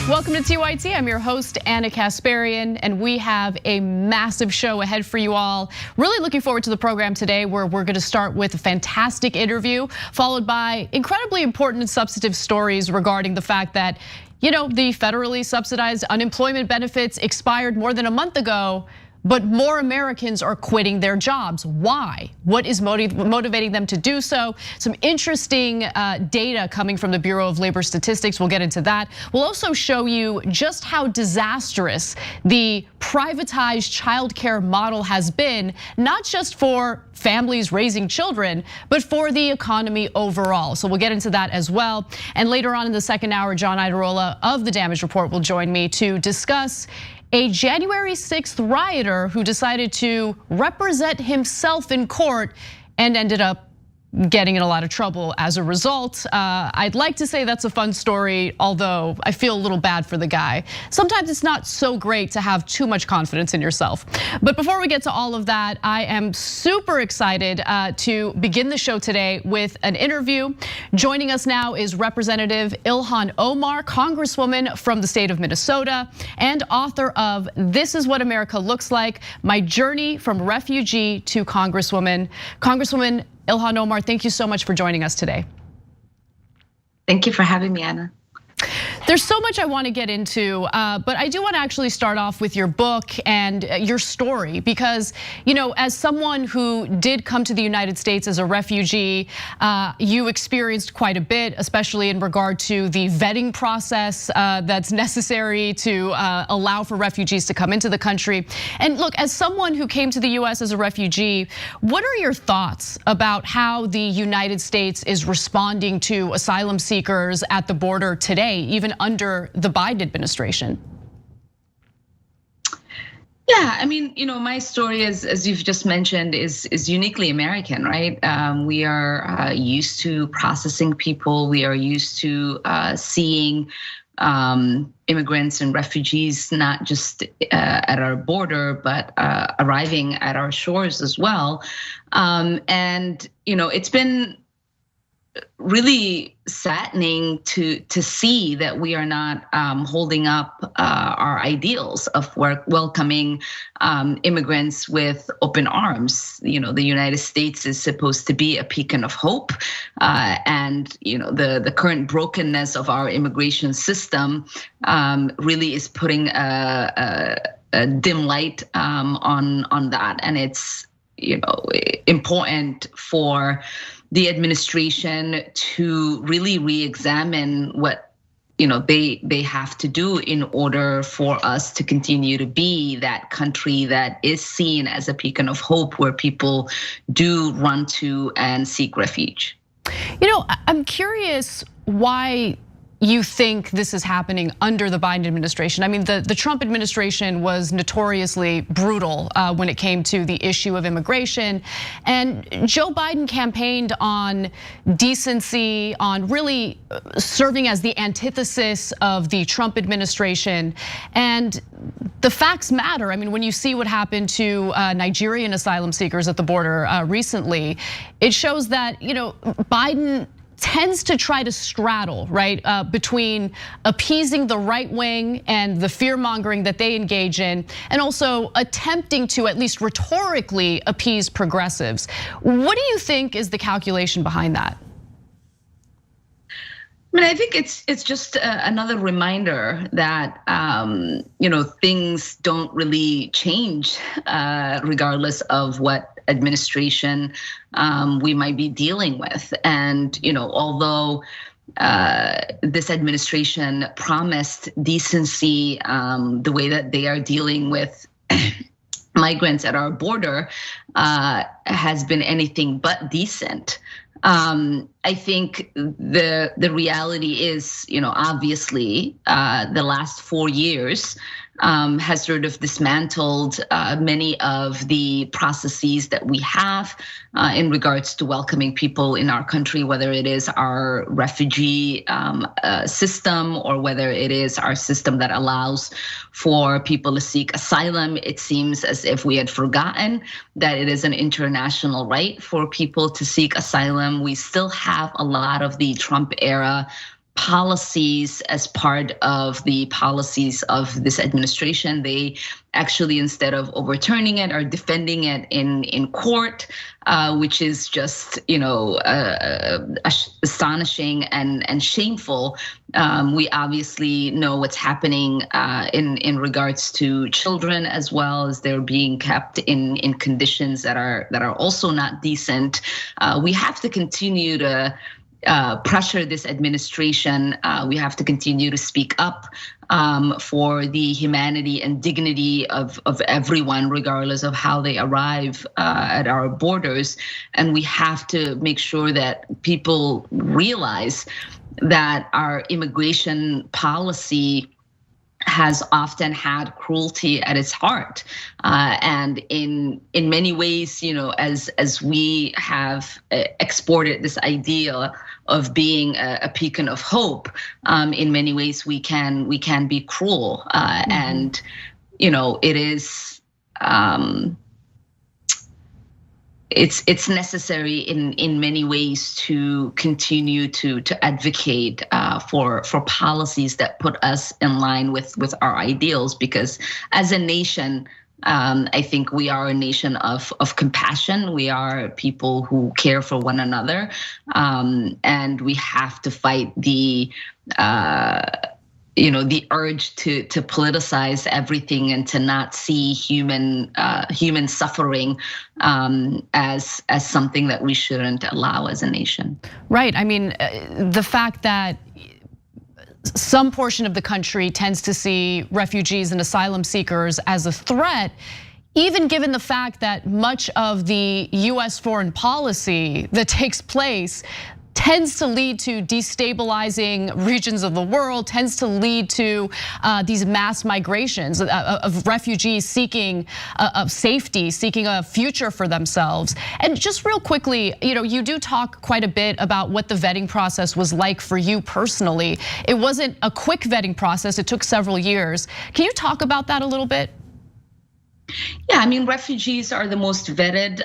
Welcome to TYT. I'm your host, Anna Kasparian, and we have a massive show ahead for you all. Really looking forward to the program today, where we're going to start with a fantastic interview, followed by incredibly important and substantive stories regarding the fact that, the federally subsidized unemployment benefits expired more than a month ago, but more Americans are quitting their jobs. Why? What is motivating them to do so? Some interesting data coming from the Bureau of Labor Statistics. We'll get into that. We'll also show you just how disastrous the privatized childcare model has been, not just for families raising children, but for the economy overall. So we'll get into that as well. And later on in the second hour, John Idarola of the Damage Report will join me to discuss a January 6th rioter who decided to represent himself in court and ended up getting in a lot of trouble as a result. I'd like to say that's a fun story, although I feel a little bad for the guy. Sometimes it's not so great to have too much confidence in yourself. But before we get to all of that, I am super excited to begin the show today with an interview. Joining us now is Representative Ilhan Omar, Congresswoman from the state of Minnesota, and author of This Is What America Looks Like: My Journey from Refugee to Congresswoman. Congresswoman Ilhan Omar, thank you so much for joining us today. Thank you for having me, Anna. There's so much I want to get into, but I do want to actually start off with your book and your story, because as someone who did come to the United States as a refugee, you experienced quite a bit, especially in regard to the vetting process that's necessary to allow for refugees to come into the country. And look, as someone who came to the US as a refugee, what are your thoughts about how the United States is responding to asylum seekers at the border today, even under the Biden administration? Yeah, I mean, my story is, as you've just mentioned, is uniquely American, right? We are used to processing people. We are used to seeing immigrants and refugees not just at our border, but arriving at our shores as well. And it's been really saddening to see that we are not holding up our ideals of welcoming immigrants with open arms. The United States is supposed to be a beacon of hope, and the current brokenness of our immigration system really is putting a dim light on that, and it's important for the administration to really re-examine what they have to do in order for us to continue to be that country that is seen as a beacon of hope, where people do run to and seek refuge. I'm curious why you think this is happening under the Biden administration. I mean, the Trump administration was notoriously brutal when it came to the issue of immigration. And Joe Biden campaigned on decency, on really serving as the antithesis of the Trump administration. And the facts matter. I mean, when you see what happened to Nigerian asylum seekers at the border recently, it shows that, Biden tends to try to straddle, right, between appeasing the right wing and the fear mongering that they engage in, and also attempting to at least rhetorically appease progressives. What do you think is the calculation behind that? I mean, I think it's just another reminder that things don't really change regardless of what administration we might be dealing with. And although this administration promised decency, the way that they are dealing with migrants at our border has been anything but decent. I think the reality is, obviously, the last 4 years has sort of dismantled many of the processes that we have in regards to welcoming people in our country, whether it is our refugee system or whether it is our system that allows for people to seek asylum. It seems as if we had forgotten that it is an international right for people to seek asylum. We still have a lot of the Trump era policies as part of the policies of this administration. They actually, instead of overturning it, are defending it in court, which is just astonishing and shameful. We obviously know what's happening in regards to children, as well as they're being kept in conditions that are also not decent. We have to continue to pressure this administration. We have to continue to speak up for the humanity and dignity of everyone, regardless of how they arrive at our borders. And we have to make sure that people realize that our immigration policy has often had cruelty at its heart, and in many ways, as we have exported this idea of being a beacon of hope, in many ways we can be cruel, and it is. It's necessary in many ways to continue to advocate for policies that put us in line with our ideals, because as a nation, I think we are a nation of compassion. We are people who care for one another, and we have to fight the urge to politicize everything and to not see human suffering as something that we shouldn't allow as a nation. Right. I mean, the fact that some portion of the country tends to see refugees and asylum seekers as a threat, even given the fact that much of the US foreign policy that takes place tends to lead to destabilizing regions of the world, tends to lead to these mass migrations of refugees seeking safety, seeking a future for themselves. And just real quickly, you do talk quite a bit about what the vetting process was like for you personally. It wasn't a quick vetting process, it took several years. Can you talk about that a little bit? Yeah, I mean, refugees are the most vetted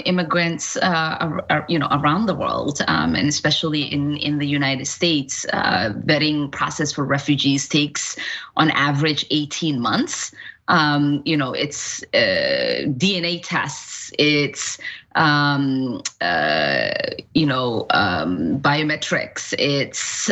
immigrants, around the world, and especially in the United States. Vetting process for refugees takes, on average, 18 months. It's DNA tests, it's biometrics, it's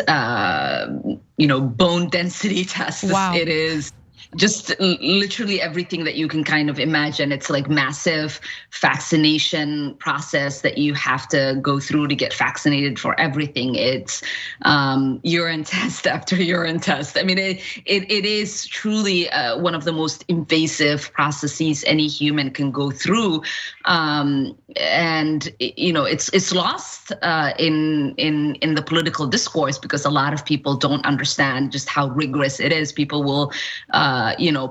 bone density tests. Wow. It is just literally everything that you can kind of imagine. It's like massive vaccination process that you have to go through to get vaccinated for everything. It's urine test after urine test. I mean, it is truly one of the most invasive processes any human can go through, and it's lost in the political discourse because a lot of people don't understand just how rigorous it is. People will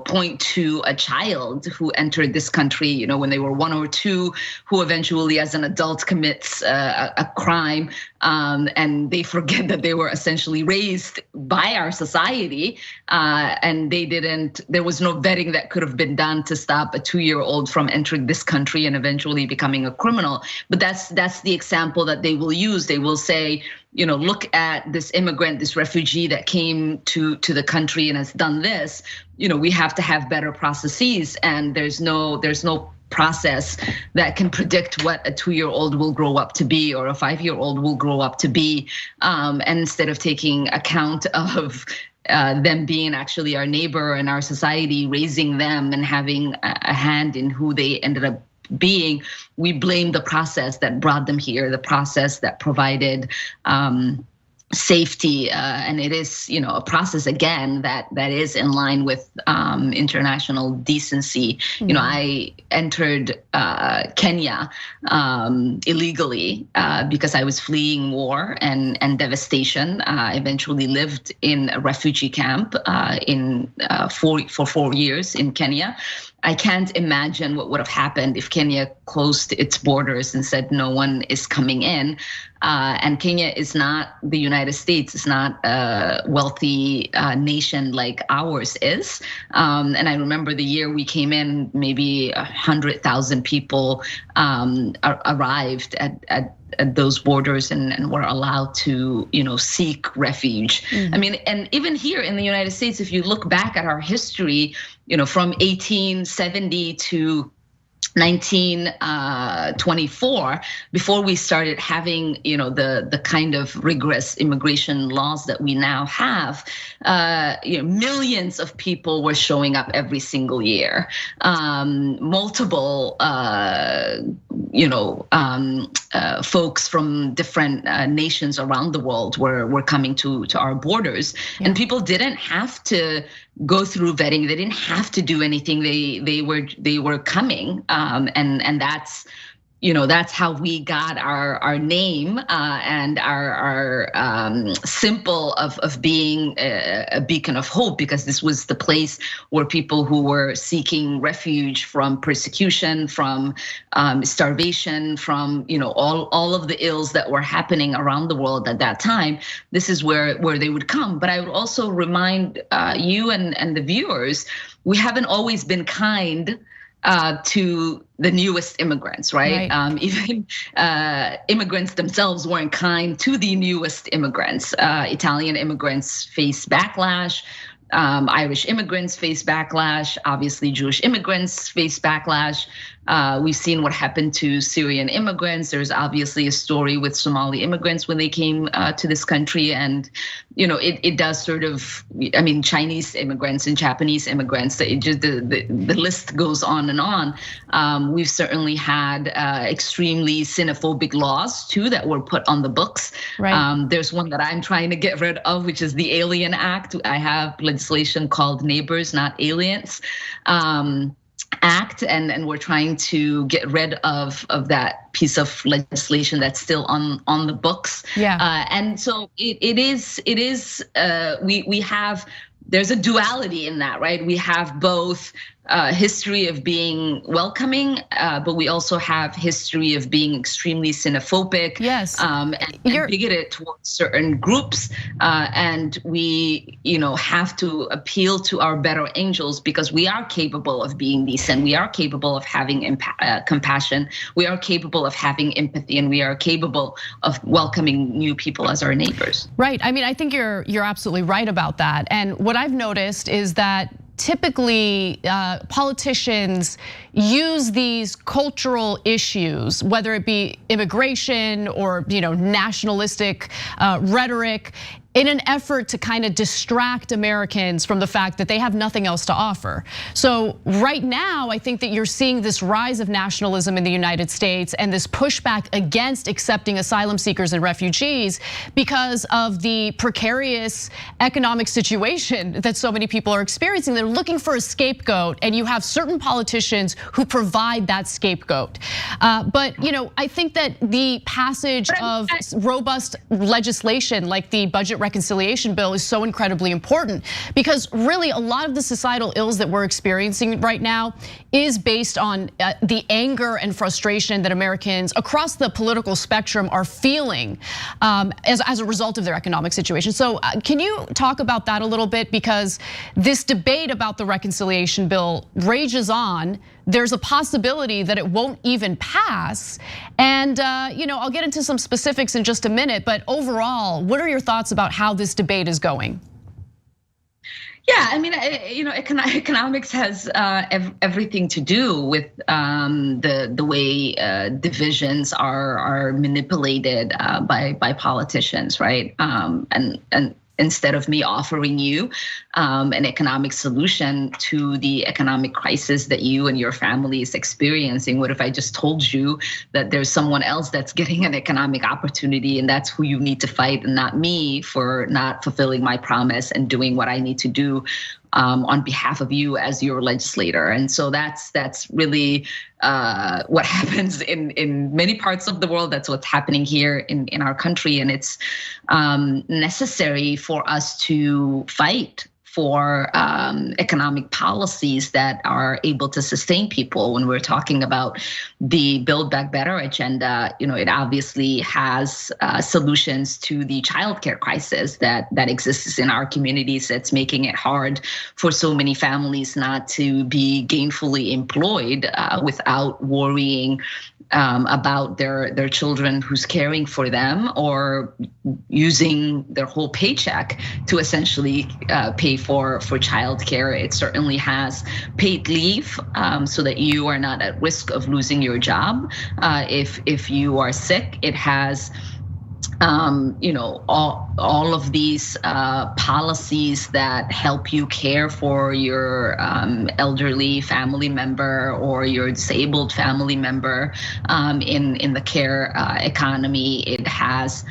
point to a child who entered this country, when they were 1 or 2, who eventually as an adult commits a crime, and they forget that they were essentially raised by our society, and there was no vetting that could have been done to stop a 2-year-old from entering this country and eventually becoming a criminal. But that's the example that they will use. They will say, look at this immigrant, this refugee that came to the country and has done this. We have to have better processes, and there's no process that can predict what a 2-year-old will grow up to be or a 5-year-old will grow up to be. And instead of taking account of them being actually our neighbor and our society, raising them and having a hand in who they ended up being, we blame the process that brought them here, the process that provided safety, and it is, a process again that is in line with international decency. Mm-hmm. I entered Kenya illegally because I was fleeing war and devastation. I eventually lived in a refugee camp for 4 years in Kenya. I can't imagine what would have happened if Kenya closed its borders and said no one is coming in. And Kenya is not the United States. It's not a wealthy nation like ours is. And I remember the year we came in, maybe 100,000 people arrived at at those borders and were allowed to, seek refuge. I mean, and even here in the United States, if you look back at our history, from 1870 to 1924, before we started having, the kind of rigorous immigration laws that we now have, millions of people were showing up every single year. Multiple, folks from different nations around the world were coming to our borders, and people didn't have to go through vetting. They didn't have to do anything. They were coming, and that's how we got our name and our symbol of being a beacon of hope, because this was the place where people who were seeking refuge from persecution, from starvation, from all of the ills that were happening around the world at that time. This is where they would come. But I would also remind you and the viewers, we haven't always been kind to the newest immigrants, right? Even immigrants themselves weren't kind to the newest immigrants. Italian immigrants face backlash. Irish immigrants face backlash. Obviously, Jewish immigrants face backlash. We've seen what happened to Syrian immigrants. There's obviously a story with Somali immigrants when they came to this country, and it does sort of, Chinese immigrants and Japanese immigrants. It just the list goes on and on. We've certainly had extremely xenophobic laws too that were put on the books. Right. There's one that I'm trying to get rid of, which is the Alien Act. I have legislation called Neighbors, Not Aliens. Act, and we're trying to get rid of that piece of legislation that's still on the books. And so it is we have, there's a duality in that, right? We have both history of being welcoming, but we also have history of being extremely xenophobic, and bigoted towards certain groups. And we, have to appeal to our better angels, because we are capable of being decent. We are capable of having compassion. We are capable of having empathy, and we are capable of welcoming new people as our neighbors. Right. I think you're absolutely right about that. And what I've noticed is that typically politicians use these cultural issues, whether it be immigration or nationalistic rhetoric, in an effort to kind of distract Americans from the fact that they have nothing else to offer. So right now, I think that you're seeing this rise of nationalism in the United States and this pushback against accepting asylum seekers and refugees because of the precarious economic situation that so many people are experiencing. They're looking for a scapegoat, and you have certain politicians who provide that scapegoat. But I think that the passage of robust legislation like the budget reconciliation bill is so incredibly important, because really a lot of the societal ills that we're experiencing right now is based on the anger and frustration that Americans across the political spectrum are feeling as a result of their economic situation. So can you talk about that a little bit? Because this debate about the reconciliation bill rages on. There's a possibility that it won't even pass. And I'll get into some specifics in just a minute, but overall, what are your thoughts about how this debate is going? Yeah, economics has everything to do with the way divisions are manipulated by politicians, right? And instead of me offering you an economic solution to the economic crisis that you and your family is experiencing, what if I just told you that there's someone else that's getting an economic opportunity, and that's who you need to fight, and not me for not fulfilling my promise and doing what I need to do on behalf of you as your legislator? And so that's really what happens in many parts of the world. That's what's happening here in our country, and it's necessary for us to fight for economic policies that are able to sustain people. When we're talking about the Build Back Better agenda, it obviously has solutions to the childcare crisis that exists in our communities. That's making it hard for so many families not to be gainfully employed without worrying about their children who's caring for them, or using their whole paycheck to essentially pay for childcare. It certainly has paid leave so that you are not at risk of losing your job if you are sick. It has all of these policies that help you care for your elderly family member or your disabled family member in the care economy. It has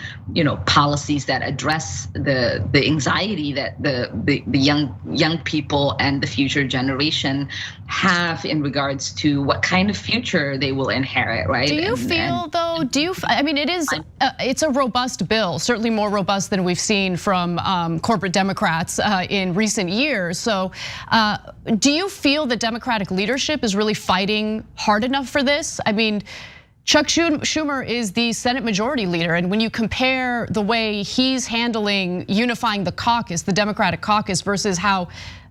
policies that address the anxiety that the young people and the future generation have in regards to what kind of future they will inherit, right? Do you feel though? I mean, it's a robust bill, certainly more robust than we've seen from corporate Democrats in recent years. So, do you feel the Democratic leadership is really fighting hard enough for this? I mean, Chuck Schumer is the Senate Majority Leader, and when you compare the way he's handling unifying the caucus, the Democratic caucus, versus how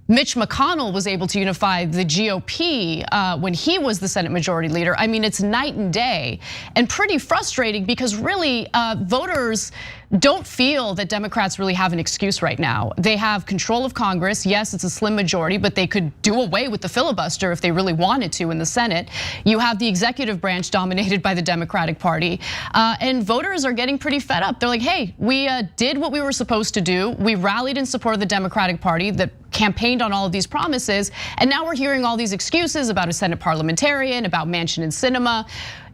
Mitch McConnell was able to unify the GOP when he was the Senate Majority Leader. I mean, it's night and day, and pretty frustrating because really voters don't feel that Democrats really have an excuse right now. They have control of Congress. Yes, it's a slim majority, but they could do away with the filibuster if they really wanted to in the Senate. You have the executive branch dominated by the Democratic Party, and voters are getting pretty fed up. They're like, hey, we did what we were supposed to do. We rallied in support of the Democratic Party that campaigned on all of these promises, and now we're hearing all these excuses about a Senate parliamentarian, about Manchin and Sinema.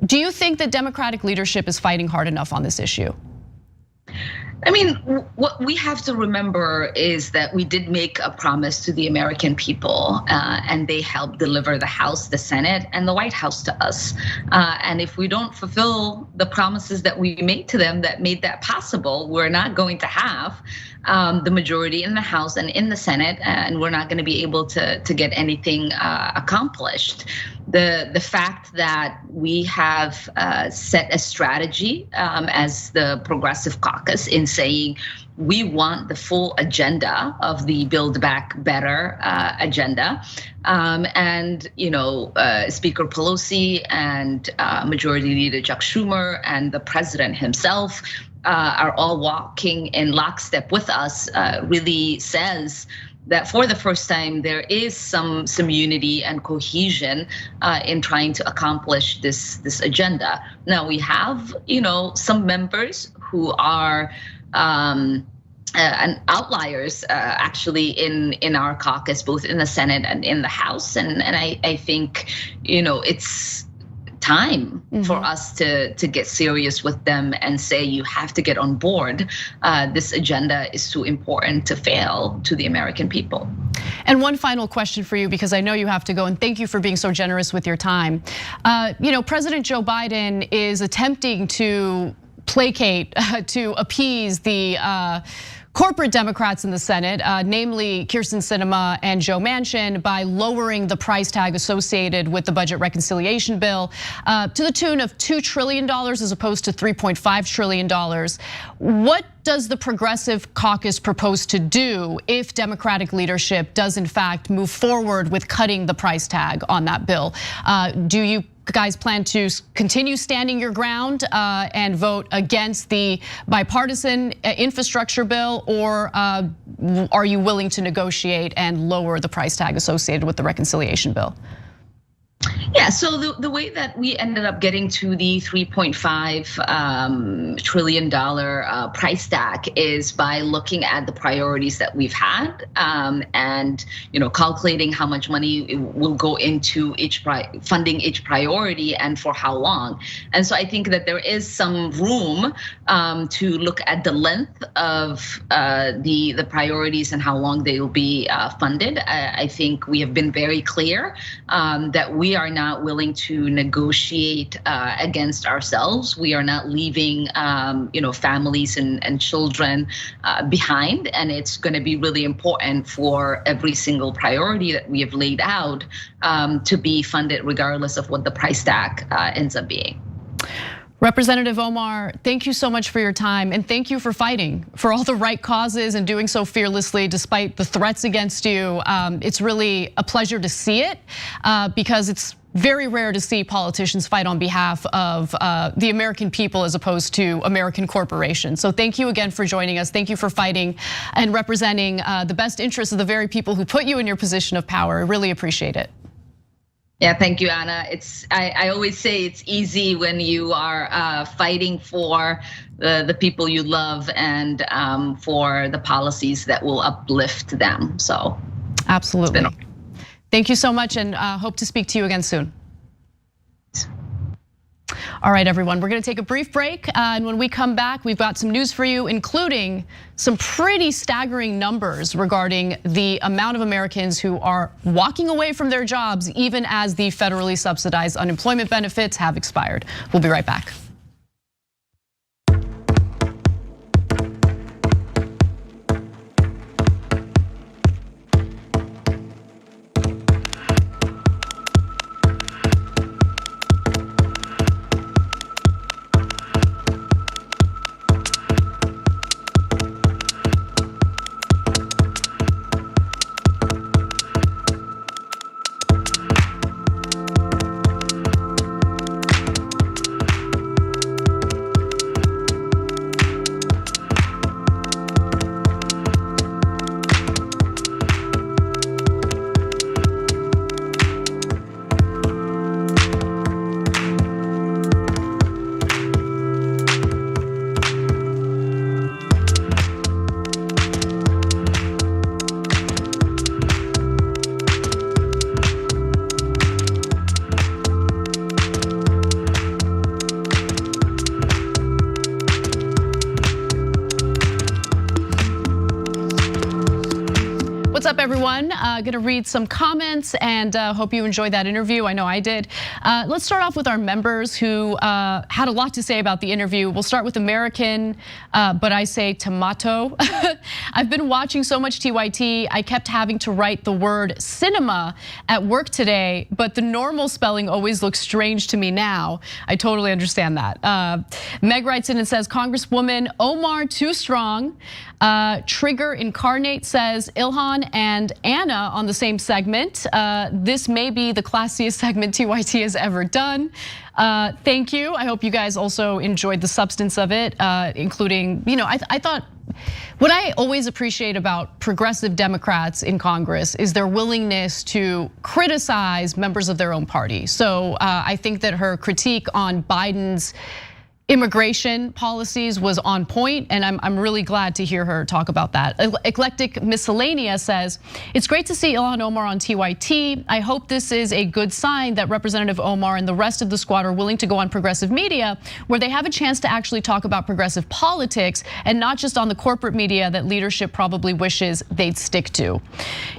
Do you think that Democratic leadership is fighting hard enough on this issue? I mean, what we have to remember is that we did make a promise to the American people, and they helped deliver the House, the Senate, and the White House to us. And if we don't fulfill the promises that we made to them that made that possible, we're not going to have the majority in the House and in the Senate, and we're not going to be able to get anything accomplished. The fact that we have set a strategy as the Progressive Caucus in saying we want the full agenda of the Build Back Better agenda, and Speaker Pelosi and Majority Leader Chuck Schumer and the president himself are all walking in lockstep with us, really says that for the first time there is some unity and cohesion in trying to accomplish this agenda. Now we have some members who are and outliers actually in our caucus, both in the Senate and in the House, and I think it's time for us to get serious with them and say you have to get on board. This agenda is too important to fail to the American people. And one final question for you, because I know you have to go, and thank you for being so generous with your time. President Joe Biden is attempting to placate, to appease the corporate Democrats in the Senate, namely Kyrsten Sinema and Joe Manchin, by lowering the price tag associated with the budget reconciliation bill to the tune of $2 trillion as opposed to $3.5 trillion. What does the Progressive Caucus propose to do if Democratic leadership does in fact move forward with cutting the price tag on that bill? Do you guys plan to continue standing your ground and vote against the bipartisan infrastructure bill, or are you willing to negotiate and lower the price tag associated with the reconciliation bill? Yeah, so the way that we ended up getting to the $3.5 trillion price tag is by looking at the priorities that we've had, and calculating how much money will go into funding each priority and for how long. And so I think that there is some room to look at the length of the priorities and how long they will be funded. I think we have been very clear that we are not not willing to negotiate against ourselves. We are not leaving families and children behind, and it's going to be really important for every single priority that we have laid out to be funded regardless of what the price tag ends up being. Representative Omar, thank you so much for your time, and thank you for fighting for all the right causes and doing so fearlessly despite the threats against you. It's really a pleasure to see it because it's very rare to see politicians fight on behalf of the American people as opposed to American corporations. So thank you again for joining us. Thank you for fighting and representing the best interests of the very people who put you in your position of power. I really appreciate it. Yeah, thank you, Anna. I always say it's easy when you are fighting for the people you love and for the policies that will uplift them. So absolutely. Thank you so much, and hope to speak to you again soon. All right, everyone, we're gonna take a brief break, and when we come back, we've got some news for you, including some pretty staggering numbers regarding the amount of Americans who are walking away from their jobs even as the federally subsidized unemployment benefits have expired. We'll be right back. What's up, everyone? Gonna read some comments and hope you enjoyed that interview. I know I did. Let's start off with our members who had a lot to say about the interview. We'll start with American, but I say tomato. I've been watching so much TYT, I kept having to write the word cinema at work today, but the normal spelling always looks strange to me now. I totally understand that. Meg writes in and says, Congresswoman Omar too strong. Trigger Incarnate says, Ilhan and Anna on the same segment. This may be the classiest segment TYT has ever done. Thank you. I hope you guys also enjoyed the substance of it, including, I thought, what I always appreciate about progressive Democrats in Congress is their willingness to criticize members of their own party. So I think that her critique on Biden's immigration policies was on point, and I'm really glad to hear her talk about that. Eclectic Miscellanea says, it's great to see Ilhan Omar on TYT. I hope this is a good sign that Representative Omar and the rest of the squad are willing to go on progressive media where they have a chance to actually talk about progressive politics and not just on the corporate media that leadership probably wishes they'd stick to.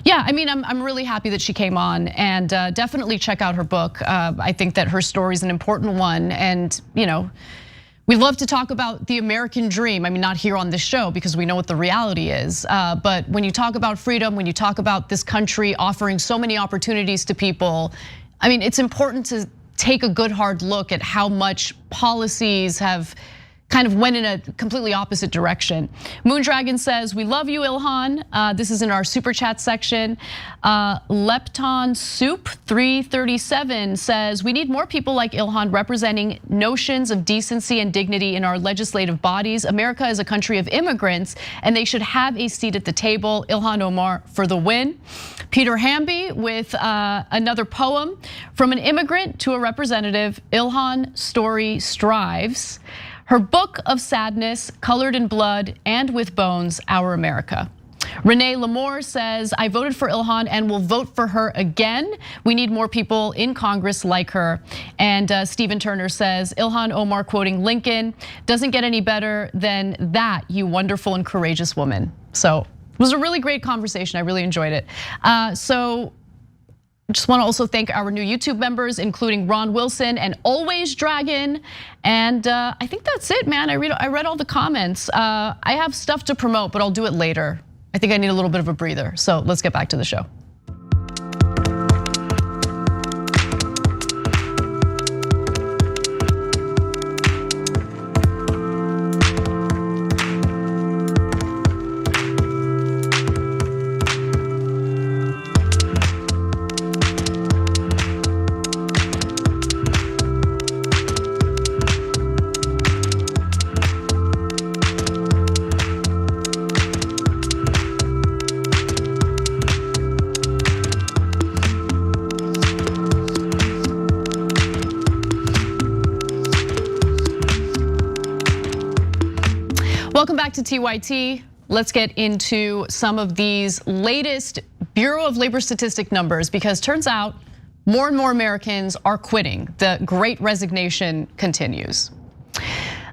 Yeah, I mean, I'm really happy that she came on, and definitely check out her book. I think that her story is an important one, and we love to talk about the American dream. I mean, not here on this show because we know what the reality is. But when you talk about freedom, when you talk about this country offering so many opportunities to people, I mean, it's important to take a good hard look at how much policies have kind of went in a completely opposite direction. Moondragon says, we love you, Ilhan. This is in our super chat section. Lepton Soup 337 says, we need more people like Ilhan representing notions of decency and dignity in our legislative bodies. America is a country of immigrants and they should have a seat at the table. Ilhan Omar for the win. Peter Hamby with another poem, from an immigrant to a representative, Ilhan story strives. Her book of sadness, colored in blood and with bones, Our America. Renee Lamore says, I voted for Ilhan and will vote for her again. We need more people in Congress like her. And Stephen Turner says, Ilhan Omar quoting Lincoln, doesn't get any better than that, you wonderful and courageous woman. So it was a really great conversation. I really enjoyed it. So Just want to also thank our new YouTube members, including Ron Wilson and Always Dragon. And I think that's it, man. I read all the comments. I have stuff to promote, but I'll do it later. I think I need a little bit of a breather. So let's get back to the show. Welcome back to TYT. Let's get into some of these latest Bureau of Labor Statistic numbers, because turns out more and more Americans are quitting. The Great Resignation continues.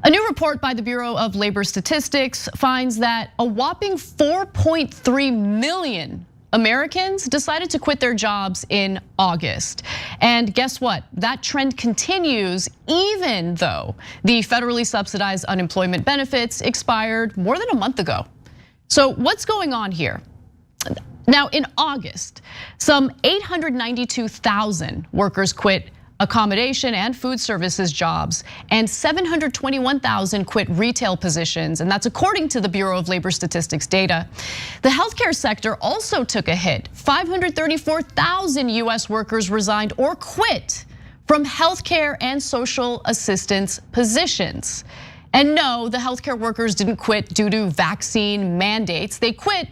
A new report by the Bureau of Labor Statistics finds that a whopping 4.3 million Americans decided to quit their jobs in August. And guess what? That trend continues even though the federally subsidized unemployment benefits expired more than a month ago. So what's going on here? Now in August, some 892,000 workers quit accommodation and food services jobs, and 721,000 quit retail positions, and that's according to the Bureau of Labor Statistics data. The healthcare sector also took a hit. 534,000 US workers resigned or quit from healthcare and social assistance positions. And no, the healthcare workers didn't quit due to vaccine mandates. They quit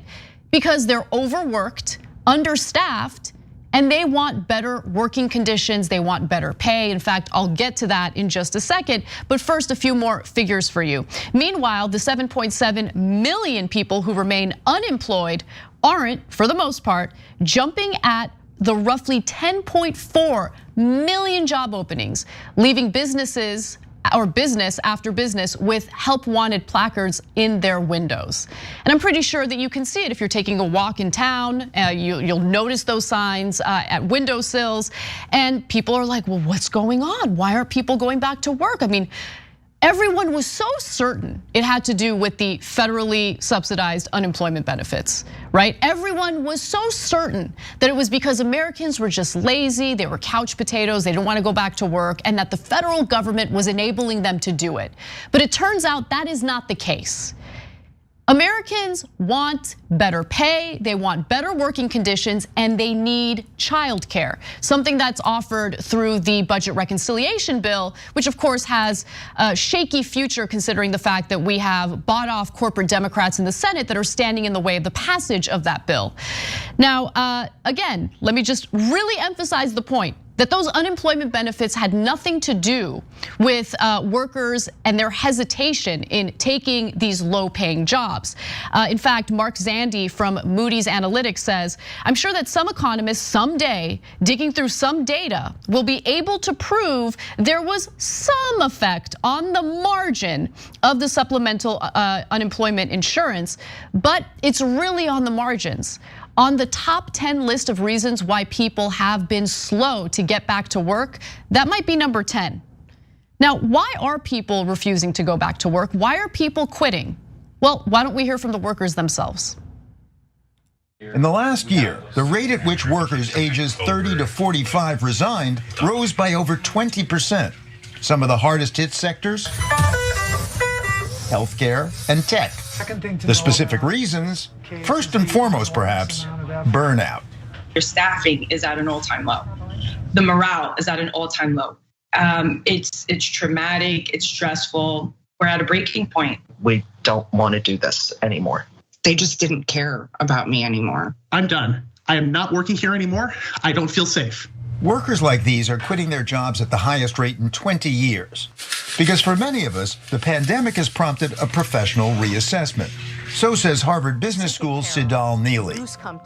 because they're overworked, understaffed, and they want better working conditions, they want better pay. In fact, I'll get to that in just a second. But first, a few more figures for you. Meanwhile, the 7.7 million people who remain unemployed aren't, for the most part, jumping at the roughly 10.4 million job openings, leaving businesses or business after business with help wanted placards in their windows. And I'm pretty sure that you can see it if you're taking a walk in town. You'll notice those signs at windowsills, and people are like, well, what's going on? Why aren't people going back to work? I mean, everyone was so certain it had to do with the federally subsidized unemployment benefits, right? Everyone was so certain that it was because Americans were just lazy, they were couch potatoes, they didn't want to go back to work, and that the federal government was enabling them to do it. But it turns out that is not the case. Americans want better pay, they want better working conditions, and they need childcare. Something that's offered through the budget reconciliation bill, which of course has a shaky future considering the fact that we have bought off corporate Democrats in the Senate that are standing in the way of the passage of that bill. Now, again, let me just really emphasize the point that those unemployment benefits had nothing to do with workers and their hesitation in taking these low-paying jobs. In fact, Mark Zandi from Moody's Analytics says, I'm sure that some economists someday, digging through some data, will be able to prove there was some effect on the margin of the supplemental unemployment insurance, but it's really on the margins. On the top 10 list of reasons why people have been slow to get back to work, that might be number 10. Now, why are people refusing to go back to work? Why are people quitting? Well, why don't we hear from the workers themselves? In the last year, the rate at which workers ages 30 to 45 resigned rose by over 20%. Some of the hardest hit sectors: healthcare and tech. The specific reasons, first and foremost perhaps, burnout. Your staffing is at an all-time low. The morale is at an all-time low. It's traumatic, it's stressful. We're at a breaking point. We don't want to do this anymore. They just didn't care about me anymore. I'm done. I am not working here anymore. I don't feel safe. Workers like these are quitting their jobs at the highest rate in 20 years. Because for many of us, the pandemic has prompted a professional reassessment. So says Harvard Business School's Sidal Neely.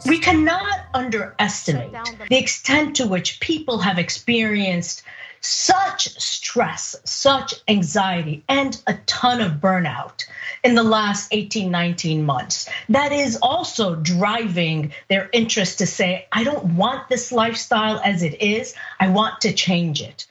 We cannot underestimate the extent to which people have experienced such stress, such anxiety, and a ton of burnout in the last 18, 19 months. That is also driving their interest to say, I don't want this lifestyle as it is, I want to change it.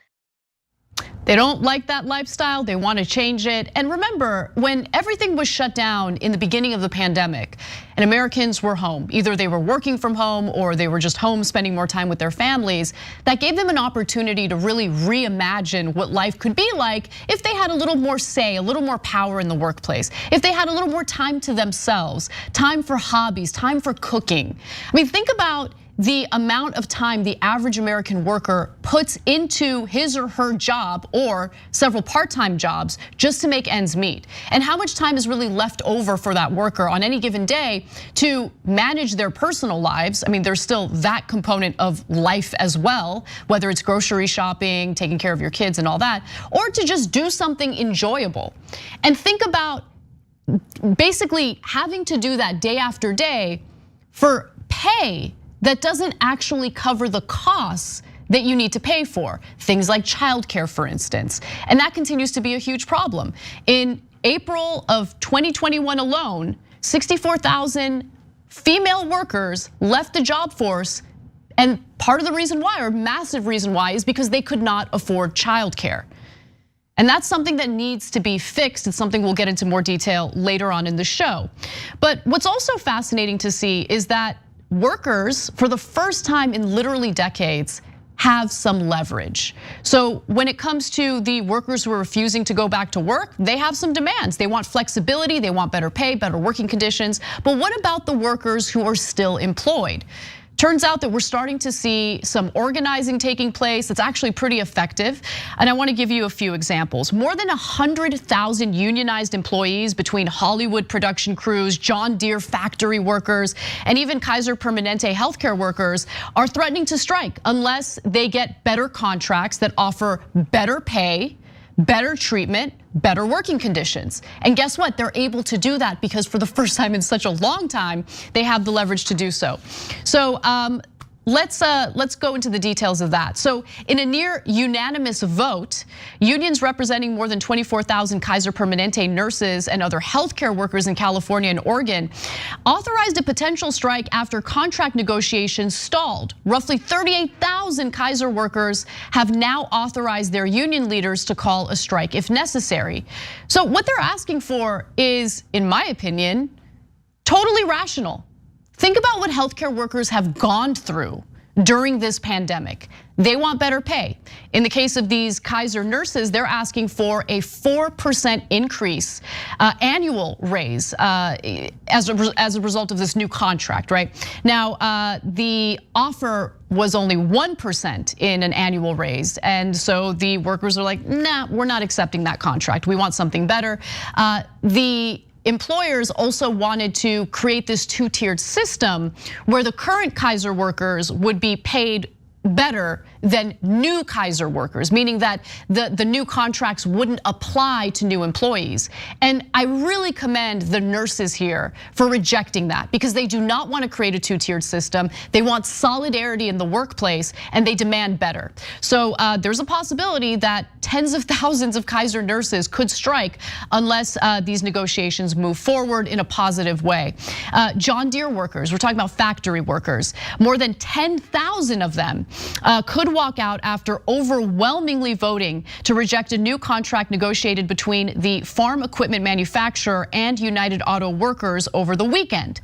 They don't like that lifestyle, they want to change it. And remember, when everything was shut down in the beginning of the pandemic and Americans were home, either they were working from home or they were just home spending more time with their families, that gave them an opportunity to really reimagine what life could be like if they had a little more say, a little more power in the workplace, if they had a little more time to themselves, time for hobbies, time for cooking. I mean, think about the amount of time the average American worker puts into his or her job or several part-time jobs just to make ends meet. And how much time is really left over for that worker on any given day to manage their personal lives. I mean, there's still that component of life as well, whether it's grocery shopping, taking care of your kids and all that, or to just do something enjoyable. And think about basically having to do that day after day for pay that doesn't actually cover the costs that you need to pay for. Things like childcare, for instance. And that continues to be a huge problem. In April of 2021 alone, 64,000 female workers left the job force. And part of the reason why, or massive reason why, is because they could not afford childcare. And that's something that needs to be fixed. It's something we'll get into more detail later on in the show. But what's also fascinating to see is that workers, for the first time in literally decades, have some leverage. So when it comes to the workers who are refusing to go back to work, they have some demands. They want flexibility, they want better pay, better working conditions. But what about the workers who are still employed? Turns out that we're starting to see some organizing taking place that's actually pretty effective. And I want to give you a few examples. More than 100,000 unionized employees between Hollywood production crews, John Deere factory workers, and even Kaiser Permanente healthcare workers are threatening to strike unless they get better contracts that offer better pay, better treatment, better working conditions. And guess what? They're able to do that because for the first time in such a long time, they have the leverage to do so. So let's go into the details of that. So in a near unanimous vote, unions representing more than 24,000 Kaiser Permanente nurses and other healthcare workers in California and Oregon authorized a potential strike after contract negotiations stalled. Roughly 38,000 Kaiser workers have now authorized their union leaders to call a strike if necessary. So what they're asking for is, in my opinion, totally rational. Think about what healthcare workers have gone through during this pandemic. They want better pay. In the case of these Kaiser nurses, they're asking for a 4% increase, annual raise as a result of this new contract, right? Now, the offer was only 1% in an annual raise. And so the workers are like, nah, we're not accepting that contract. We want something better. The employers also wanted to create this two-tiered system where the current Kaiser workers would be paid better than new Kaiser workers, meaning that the new contracts wouldn't apply to new employees. And I really commend the nurses here for rejecting that because they do not want to create a two-tiered system. They want solidarity in the workplace and they demand better. So there's a possibility that tens of thousands of Kaiser nurses could strike unless these negotiations move forward in a positive way. John Deere workers, we're talking about factory workers, more than 10,000 of them could walk out after overwhelmingly voting to reject a new contract negotiated between the farm equipment manufacturer and United Auto Workers over the weekend.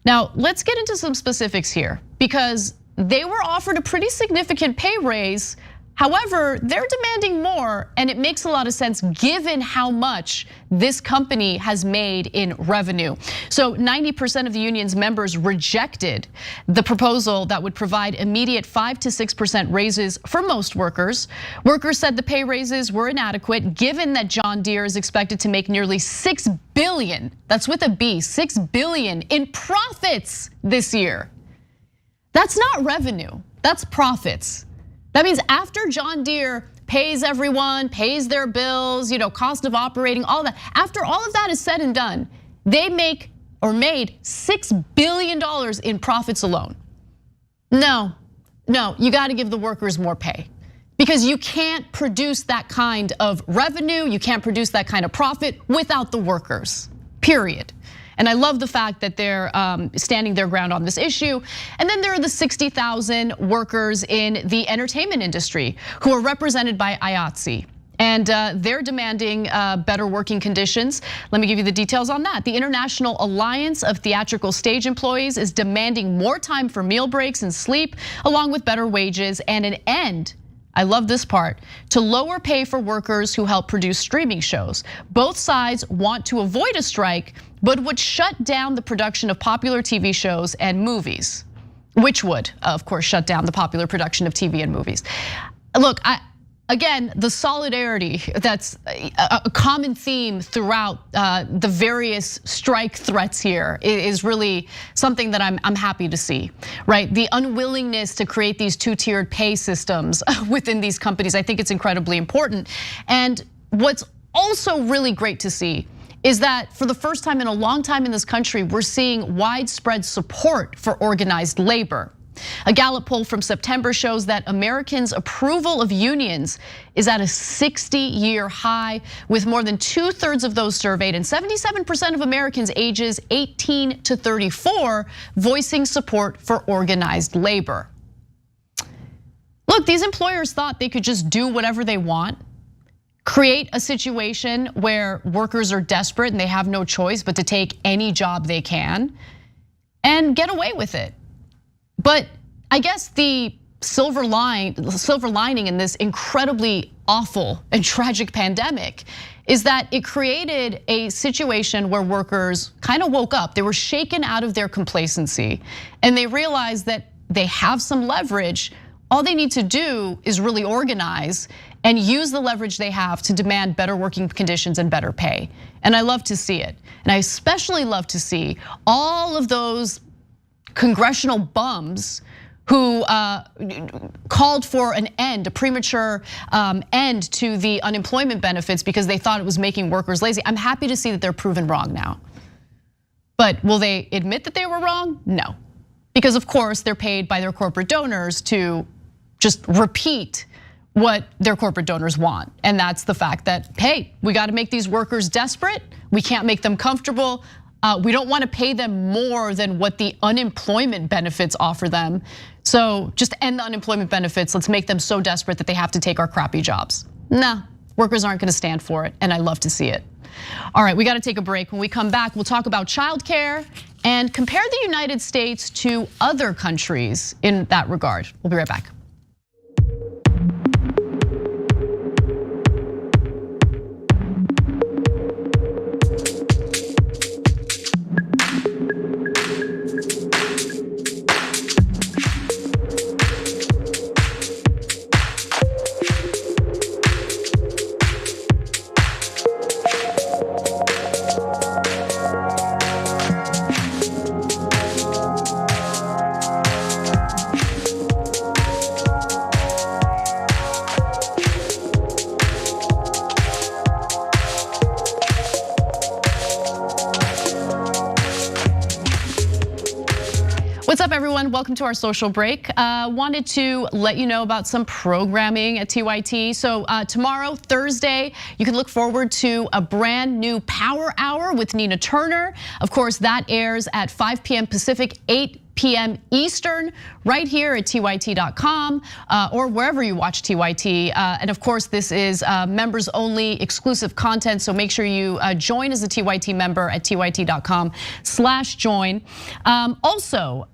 Now, let's get into some specifics here because they were offered a pretty significant pay raise. However, they're demanding more, and it makes a lot of sense given how much this company has made in revenue. So 90% of the union's members rejected the proposal that would provide immediate 5 to 6% raises for most workers. Workers said the pay raises were inadequate given that John Deere is expected to make nearly $6 billion, that's with a B, $6 billion in profits this year. That's not revenue, that's profits. That means after John Deere pays everyone, pays their bills, cost of operating, all that. After all of that is said and done, they make or made $6 billion in profits alone. No, you gotta give the workers more pay. Because you can't produce that kind of revenue, you can't produce that kind of profit without the workers, period. And I love the fact that they're standing their ground on this issue. And then there are the 60,000 workers in the entertainment industry who are represented by IATSE. And they're demanding better working conditions. Let me give you the details on that. The International Alliance of Theatrical Stage Employees is demanding more time for meal breaks and sleep, along with better wages and an end, I love this part, to lower pay for workers who help produce streaming shows. Both sides want to avoid a strike, but would shut down the production of popular TV shows and movies, which would, of course, shut down the popular production of TV and movies. Look, again, the solidarity that's a common theme throughout the various strike threats here is really something that I'm happy to see, right? The unwillingness to create these two-tiered pay systems within these companies, I think it's incredibly important. And what's also really great to see is that for the first time in a long time in this country, we're seeing widespread support for organized labor. A Gallup poll from September shows that Americans' approval of unions is at a 60-year high, with more than 2/3 of those surveyed and 77% of Americans ages 18 to 34 voicing support for organized labor. Look, these employers thought they could just do whatever they want, create a situation where workers are desperate and they have no choice but to take any job they can and get away with it. But I guess the silver lining in this incredibly awful and tragic pandemic is that it created a situation where workers kind of woke up. They were shaken out of their complacency and they realized that they have some leverage. All they need to do is really organize and use the leverage they have to demand better working conditions and better pay. And I love to see it. And I especially love to see all of those congressional bums who called for an end, a premature end to the unemployment benefits because they thought it was making workers lazy. I'm happy to see that they're proven wrong now. But will they admit that they were wrong? No. Because of course they're paid by their corporate donors to just repeat what their corporate donors want. And that's the fact that, hey, we gotta make these workers desperate. We can't make them comfortable. We don't want to pay them more than what the unemployment benefits offer them. So just end the unemployment benefits. Let's make them so desperate that they have to take our crappy jobs. Nah, workers aren't going to stand for it, and I love to see it. All right, we got to take a break. When we come back, we'll talk about childcare and compare the United States to other countries in that regard. We'll be right back. What's up, everyone? Welcome to our social break. Wanted to let you know about some programming at TYT. So tomorrow, Thursday, you can look forward to a brand new Power Hour with Nina Turner. Of course, that airs at 5 p.m. Pacific, 8 p.m. Eastern, right here at TYT.com or wherever you watch TYT. And of course, this is members only exclusive content. So make sure you join as a TYT member at TYT.com/join. Also,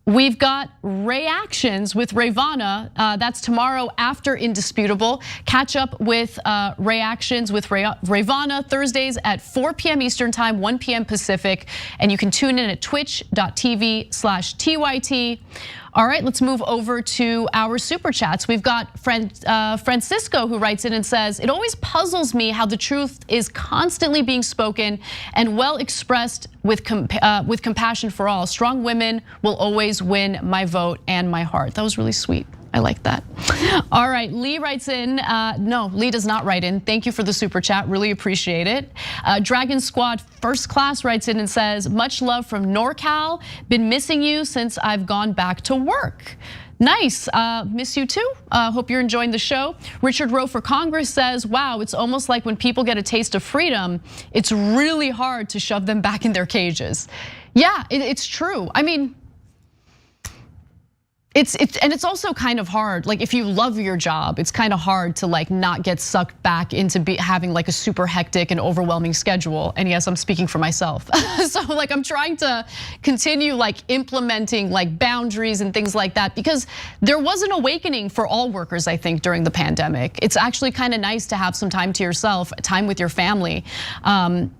we've got reactions with Ravana. That's tomorrow after Indisputable. Catch up with reactions with Ravana Thursdays at 4 p.m. Eastern time, 1 p.m. Pacific. And you can tune in at twitch.tv/TYT. All right, let's move over to our super chats. We've got Francisco who writes in and says, it always puzzles me how the truth is constantly being spoken and well expressed with compassion for all. Strong women will always win my vote and my heart. That was really sweet. I like that. All right, Lee writes in. No, Lee does not write in. Thank you for the super chat, really appreciate it. Dragon Squad First Class writes in and says, much love from NorCal. Been missing you since I've gone back to work. Nice, miss you too. Hope you're enjoying the show. Richard Rowe for Congress says, wow, it's almost like when people get a taste of freedom, it's really hard to shove them back in their cages. Yeah, it's true. I mean, it's also kind of hard. Like if you love your job, it's kind of hard to like not get sucked back into having like a super hectic and overwhelming schedule. And yes, I'm speaking for myself. So like I'm trying to continue like implementing like boundaries and things like that because there was an awakening for all workers, I think, during the pandemic. It's actually kind of nice to have some time to yourself, time with your family,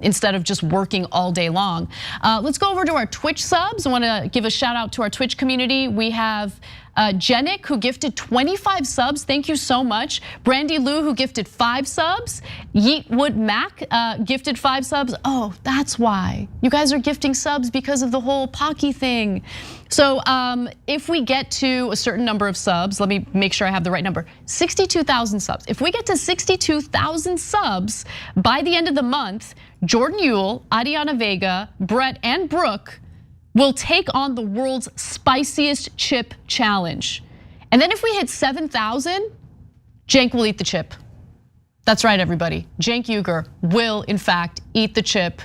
instead of just working all day long. Let's go over to our Twitch subs. I want to give a shout out to our Twitch community. We have Jenick, who gifted 25 subs, thank you so much. Brandy Lou, who gifted 5 subs. Yeetwood Mac gifted 5 subs. Oh, that's why. You guys are gifting subs because of the whole Pocky thing. So if we get to a certain number of subs, let me make sure I have the right number, 62,000 subs. If we get to 62,000 subs by the end of the month, Jordan Yule, Adiana Vega, Brett, and Brooke will take on the world's spiciest chip challenge. And then if we hit 7,000, Cenk will eat the chip. That's right, everybody. Cenk Uygur will, in fact, eat the chip.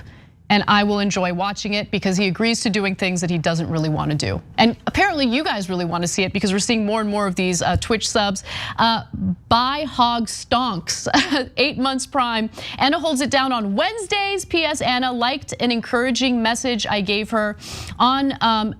And I will enjoy watching it because he agrees to doing things that he doesn't really want to do. And apparently you guys really want to see it because we're seeing more and more of these Twitch subs. Buy Hog Stonks, 8 months prime. Anna holds it down on Wednesdays. P.S. Anna liked an encouraging message I gave her on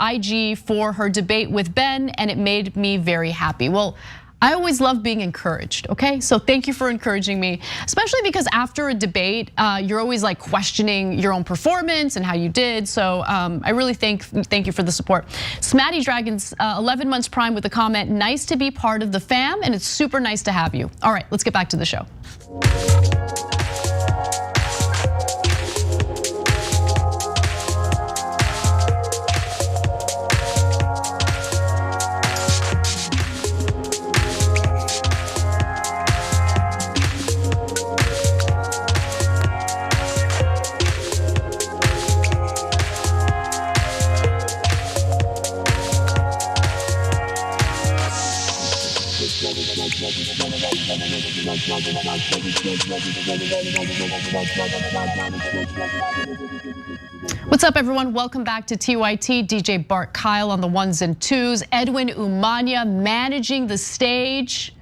IG for her debate with Ben, and it made me very happy. Well, I always love being encouraged, okay? So thank you for encouraging me, especially because after a debate, you're always like questioning your own performance and how you did. So I really thank you for the support. Smatty Dragons, 11 months prime with a comment, nice to be part of the fam and it's super nice to have you. All right, let's get back to the show. What's up, everyone? Welcome back to TYT. DJ Bart Kyle on the ones and twos. Edwin Umanya managing the stage.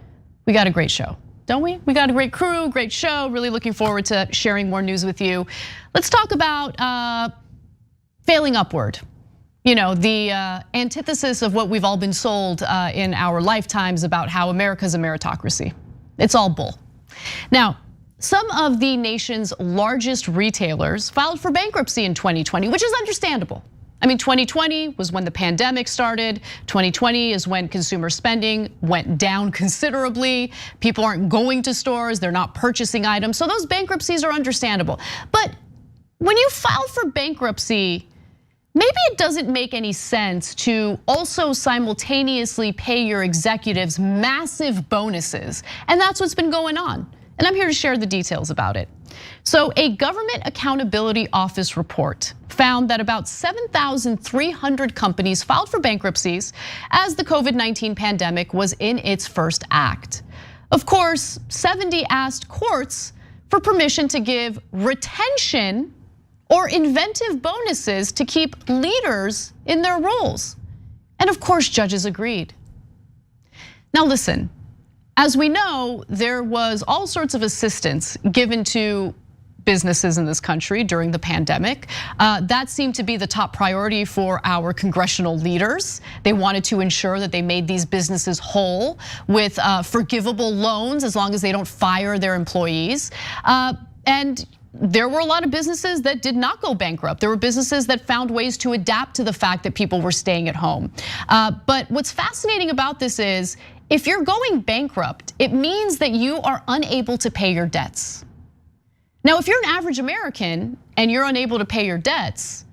We got a great show, don't we? We got a great crew, great show. Really looking forward to sharing more news with you. Let's talk about failing upward. You know, the antithesis of what we've all been sold in our lifetimes about how America's a meritocracy. It's all bull. Now, some of the nation's largest retailers filed for bankruptcy in 2020, which is understandable. I mean, 2020 was when the pandemic started. 2020 is when consumer spending went down considerably. People aren't going to stores, they're not purchasing items. So those bankruptcies are understandable. But when you file for bankruptcy, maybe it doesn't make any sense to also simultaneously pay your executives massive bonuses. And that's what's been going on. And I'm here to share the details about it. So a Government Accountability Office report found that about 7,300 companies filed for bankruptcies as the COVID-19 pandemic was in its first act. Of course, 70 asked courts for permission to give retention or inventive bonuses to keep leaders in their roles. And of course, judges agreed. Now listen, as we know, there was all sorts of assistance given to businesses in this country during the pandemic. That seemed to be the top priority for our congressional leaders. They wanted to ensure that they made these businesses whole with forgivable loans as long as they don't fire their employees. And there were a lot of businesses that did not go bankrupt. There were businesses that found ways to adapt to the fact that people were staying at home. But what's fascinating about this is, if you're going bankrupt, it means that you are unable to pay your debts. Now, if you're an average American and you're unable to pay your debts,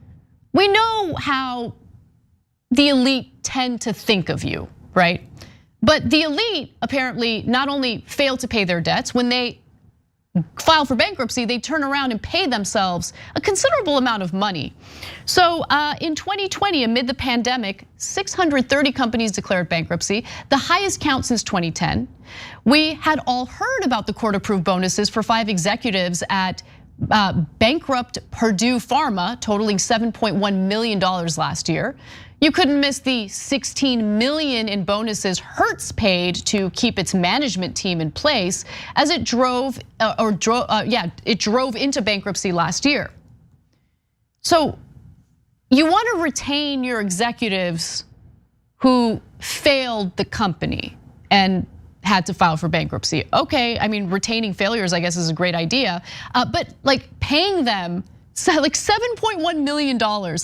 we know how the elite tend to think of you, right? But the elite apparently not only fail to pay their debts, when they file for bankruptcy, they turn around and pay themselves a considerable amount of money. So in 2020, amid the pandemic, 630 companies declared bankruptcy, the highest count since 2010. We had all heard about the court-approved bonuses for 5 executives at bankrupt Purdue Pharma, totaling $7.1 million last year. You couldn't miss the $16 million in bonuses Hertz paid to keep its management team in place as it drove into bankruptcy last year. So you want to retain your executives who failed the company and had to file for bankruptcy. Okay, I mean, retaining failures, I guess, is a great idea, but like paying them like $7.1 million.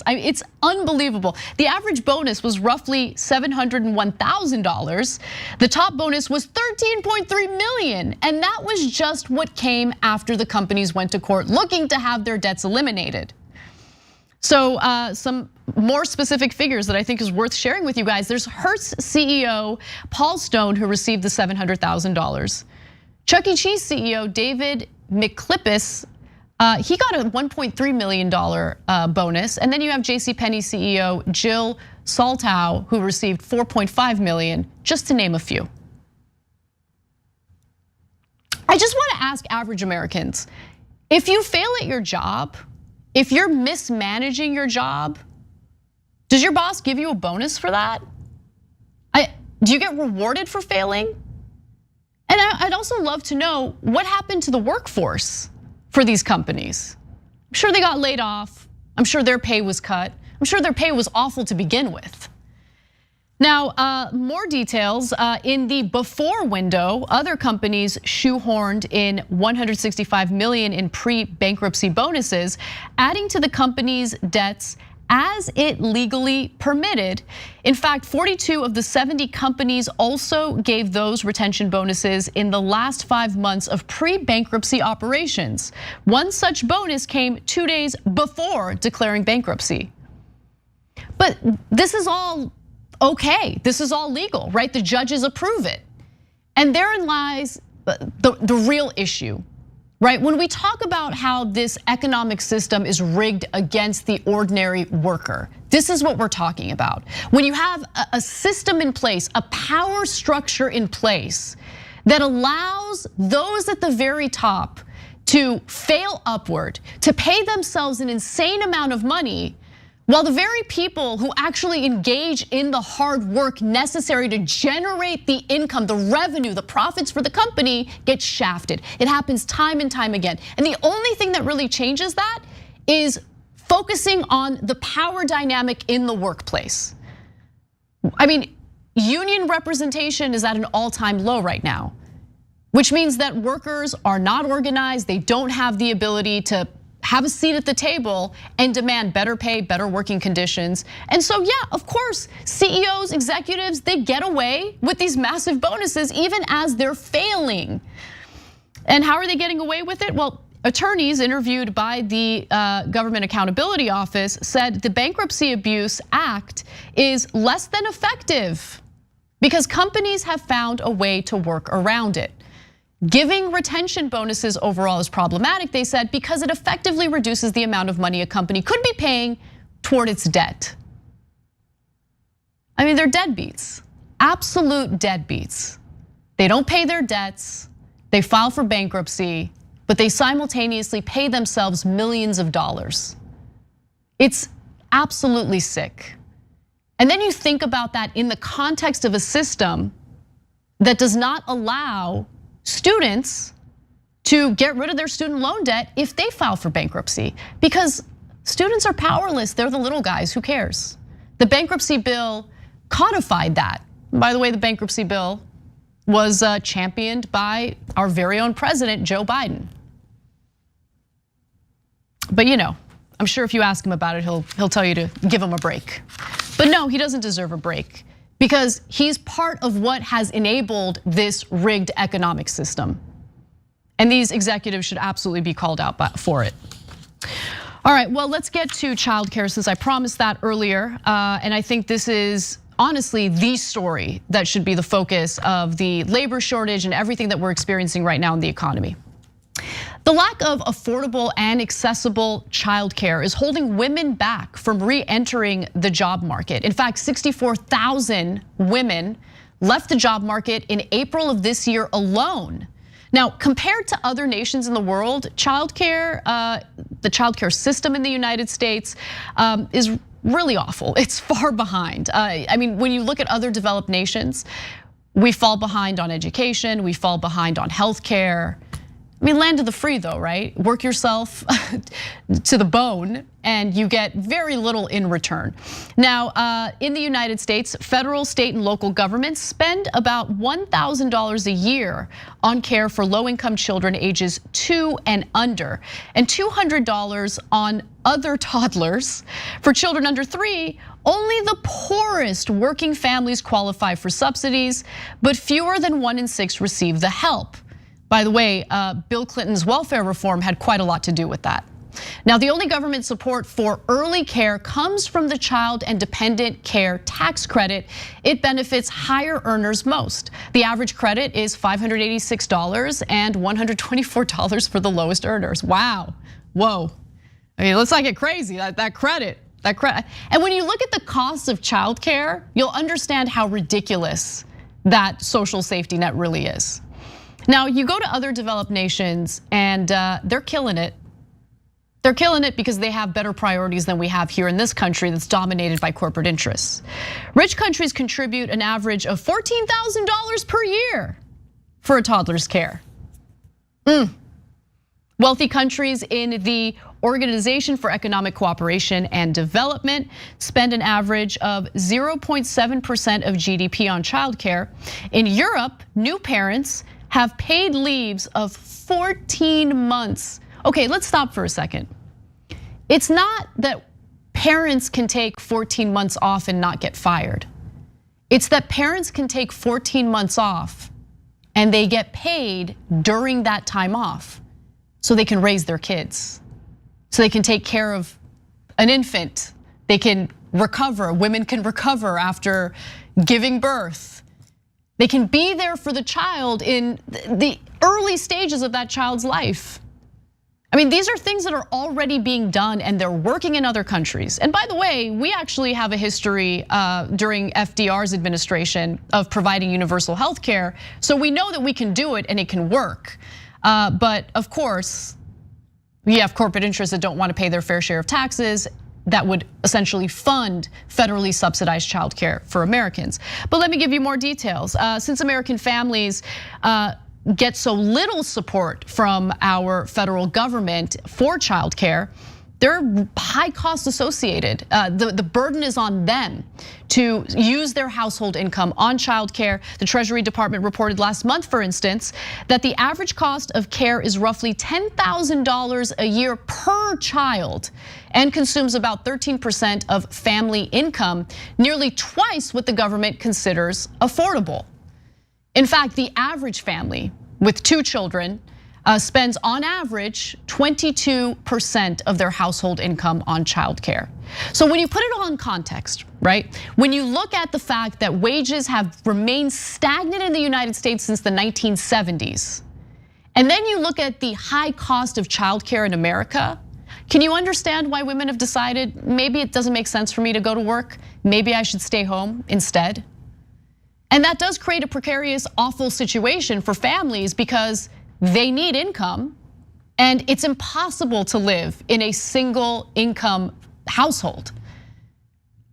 It's unbelievable. The average bonus was roughly $701,000. The top bonus was $13.3 million, and that was just what came after the companies went to court looking to have their debts eliminated. So some more specific figures that I think is worth sharing with you guys. There's Hertz CEO Paul Stone, who received the $700,000. Chuck E. Cheese CEO David McClippis, he got a $1.3 million bonus. And then you have JCPenney CEO Jill Soltau, who received $4.5 million, just to name a few. I just want to ask average Americans, if you fail at your job, if you're mismanaging your job, does your boss give you a bonus for that? Do you get rewarded for failing? And I'd also love to know what happened to the workforce for these companies. I'm sure they got laid off. I'm sure their pay was cut. I'm sure their pay was awful to begin with. Now, more details in the before window, other companies shoehorned in $165 million in pre-bankruptcy bonuses, adding to the company's debts as it legally permitted. In fact, 42 of the 70 companies also gave those retention bonuses in the last 5 months of pre-bankruptcy operations. One such bonus came 2 days before declaring bankruptcy. But this is all okay, this is all legal, right? The judges approve it. And therein lies the real issue, right? When we talk about how this economic system is rigged against the ordinary worker, this is what we're talking about. When you have a system in place, a power structure in place that allows those at the very top to fail upward, to pay themselves an insane amount of money, while the very people who actually engage in the hard work necessary to generate the income, the revenue, the profits for the company get shafted. It happens time and time again. And the only thing that really changes that is focusing on the power dynamic in the workplace. I mean, union representation is at an all-time low right now, which means that workers are not organized. They don't have the ability to have a seat at the table and demand better pay, better working conditions. And so, yeah, of course, CEOs, executives, they get away with these massive bonuses even as they're failing. And how are they getting away with it? Well, attorneys interviewed by the Government Accountability Office said the Bankruptcy Abuse Act is less than effective because companies have found a way to work around it. Giving retention bonuses overall is problematic, they said, because it effectively reduces the amount of money a company could be paying toward its debt. I mean, they're deadbeats, absolute deadbeats. They don't pay their debts, they file for bankruptcy, but they simultaneously pay themselves millions of dollars. It's absolutely sick. And then you think about that in the context of a system that does not allow students to get rid of their student loan debt if they file for bankruptcy, because students are powerless. They're the little guys, who cares? The bankruptcy bill codified that. By the way, the bankruptcy bill was championed by our very own president, Joe Biden. But I'm sure if you ask him about it, he'll tell you to give him a break. But no, he doesn't deserve a break, because he's part of what has enabled this rigged economic system. And these executives should absolutely be called out for it. All right, well, let's get to childcare, since I promised that earlier. And I think this is honestly the story that should be the focus of the labor shortage and everything that we're experiencing right now in the economy. The lack of affordable and accessible childcare is holding women back from re-entering the job market. In fact, 64,000 women left the job market in April of this year alone. Now, compared to other nations in the world, childcare, the childcare system in the United States is really awful. It's far behind. I mean, when you look at other developed nations, we fall behind on education, we fall behind on healthcare. I mean, land of the free though, right? Work yourself to the bone and you get very little in return. Now, in the United States, federal, state, and local governments spend about $1,000 a year on care for low-income children ages 2 and under, and $200 on other toddlers. For children under 3, only the poorest working families qualify for subsidies, but fewer than 1 in 6 receive the help. By the way, Bill Clinton's welfare reform had quite a lot to do with that. Now, the only government support for early care comes from the Child and Dependent Care Tax Credit. It benefits higher earners most. The average credit is $586 and $124 for the lowest earners. Wow, whoa. I mean, let's not get crazy, that credit. And when you look at the costs of childcare, you'll understand how ridiculous that social safety net really is. Now, you go to other developed nations and they're killing it. They're killing it because they have better priorities than we have here in this country that's dominated by corporate interests. Rich countries contribute an average of $14,000 per year for a toddler's care. Wealthy countries in the Organization for Economic Cooperation and Development spend an average of 0.7% of GDP on childcare. In Europe, new parents have paid leaves of 14 months. Okay, let's stop for a second. It's not that parents can take 14 months off and not get fired. It's that parents can take 14 months off and they get paid during that time off so they can raise their kids, so they can take care of an infant. They can recover, women can recover after giving birth. They can be there for the child in the early stages of that child's life. I mean, these are things that are already being done and they're working in other countries. And by the way, we actually have a history during FDR's administration of providing universal health care. So we know that we can do it and it can work. But of course, we have corporate interests that don't want to pay their fair share of taxes that would essentially fund federally subsidized childcare for Americans. But let me give you more details. Since American families get so little support from our federal government for childcare, there are high costs associated. The burden is on them to use their household income on childcare. The Treasury Department reported last month, for instance, that the average cost of care is roughly $10,000 a year per child and consumes about 13% of family income, nearly twice what the government considers affordable. In fact, the average family with 2 children spends on average 22% of their household income on childcare. So when you put it all in context, right? When you look at the fact that wages have remained stagnant in the United States since the 1970s, and then you look at the high cost of childcare in America, can you understand why women have decided maybe it doesn't make sense for me to go to work? Maybe I should stay home instead. And that does create a precarious, awful situation for families because they need income, and it's impossible to live in a single income household.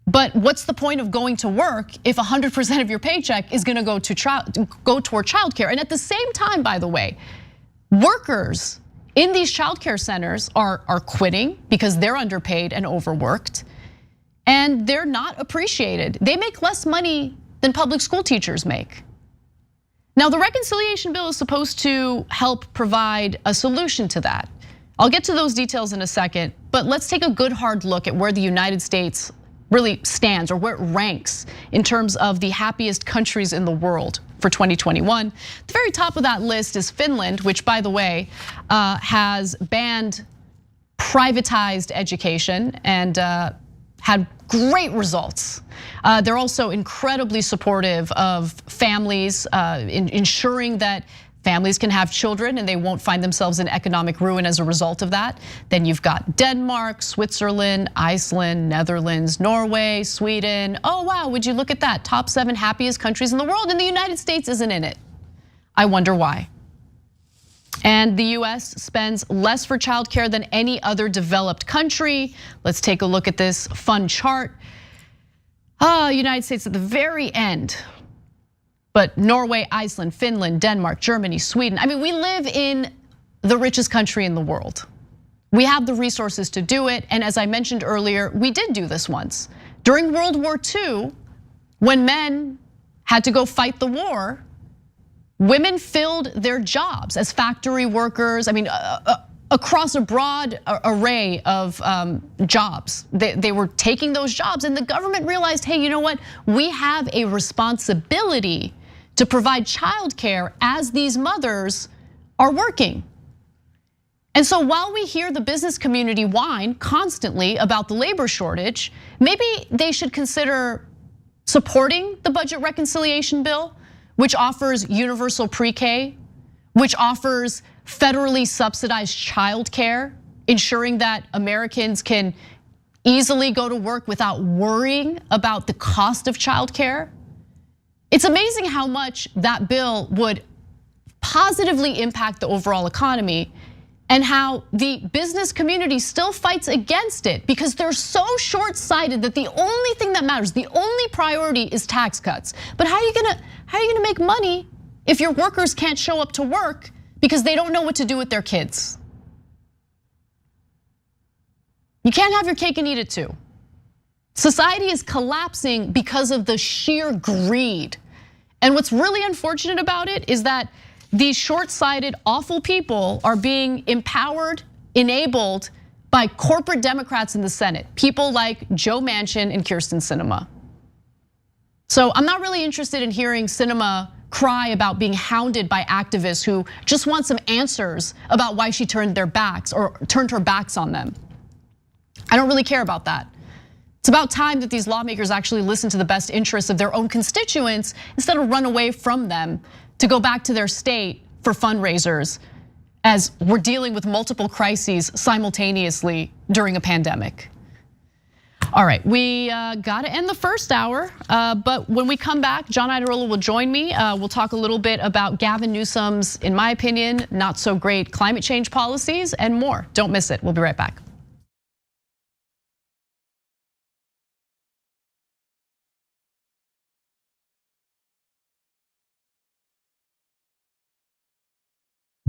But what's the point of going to work if 100% of your paycheck is gonna go toward childcare? And at the same time, by the way, workers in these childcare centers are quitting because they're underpaid and overworked, and they're not appreciated. They make less money than public school teachers make. Now, the reconciliation bill is supposed to help provide a solution to that. I'll get to those details in a second, but let's take a good hard look at where the United States really stands or where it ranks in terms of the happiest countries in the world for 2021. At the very top of that list is Finland, which, by the way, has banned privatized education and had great results. They're also incredibly supportive of families, ensuring that Families can have children and they won't find themselves in economic ruin as a result of that. Then you've got Denmark, Switzerland, Iceland, Netherlands, Norway, Sweden. Oh wow, would you look at that? Top 7 happiest countries in the world, and the United States isn't in it. I wonder why. And the US spends less for childcare than any other developed country. Let's take a look at this fun chart. United States at the very end. But Norway, Iceland, Finland, Denmark, Germany, Sweden. I mean, we live in the richest country in the world. We have the resources to do it. And as I mentioned earlier, we did do this once. During World War II, when men had to go fight the war, women filled their jobs as factory workers. I mean, across a broad array of jobs. They were taking those jobs, and the government realized, hey, you know what? We have a responsibility to provide childcare as these mothers are working. And so while we hear the business community whine constantly about the labor shortage, maybe they should consider supporting the budget reconciliation bill, which offers universal pre-K, which offers federally subsidized childcare, ensuring that Americans can easily go to work without worrying about the cost of childcare. It's amazing how much that bill would positively impact the overall economy, and how the business community still fights against it because they're so short-sighted that the only thing that matters, the only priority is tax cuts. But how are you gonna make money if your workers can't show up to work because they don't know what to do with their kids? You can't have your cake and eat it too. Society is collapsing because of the sheer greed. And what's really unfortunate about it is that these short-sighted, awful people are being empowered, enabled by corporate Democrats in the Senate. People like Joe Manchin and Kyrsten Sinema. So I'm not really interested in hearing Sinema cry about being hounded by activists who just want some answers about why she turned her backs on them. I don't really care about that. It's about time that these lawmakers actually listen to the best interests of their own constituents instead of run away from them to go back to their state for fundraisers as we're dealing with multiple crises simultaneously during a pandemic. All right, we gotta end the first hour, but when we come back, John Iadarola will join me. We'll talk a little bit about Gavin Newsom's, in my opinion, not so great climate change policies and more. Don't miss it, we'll be right back.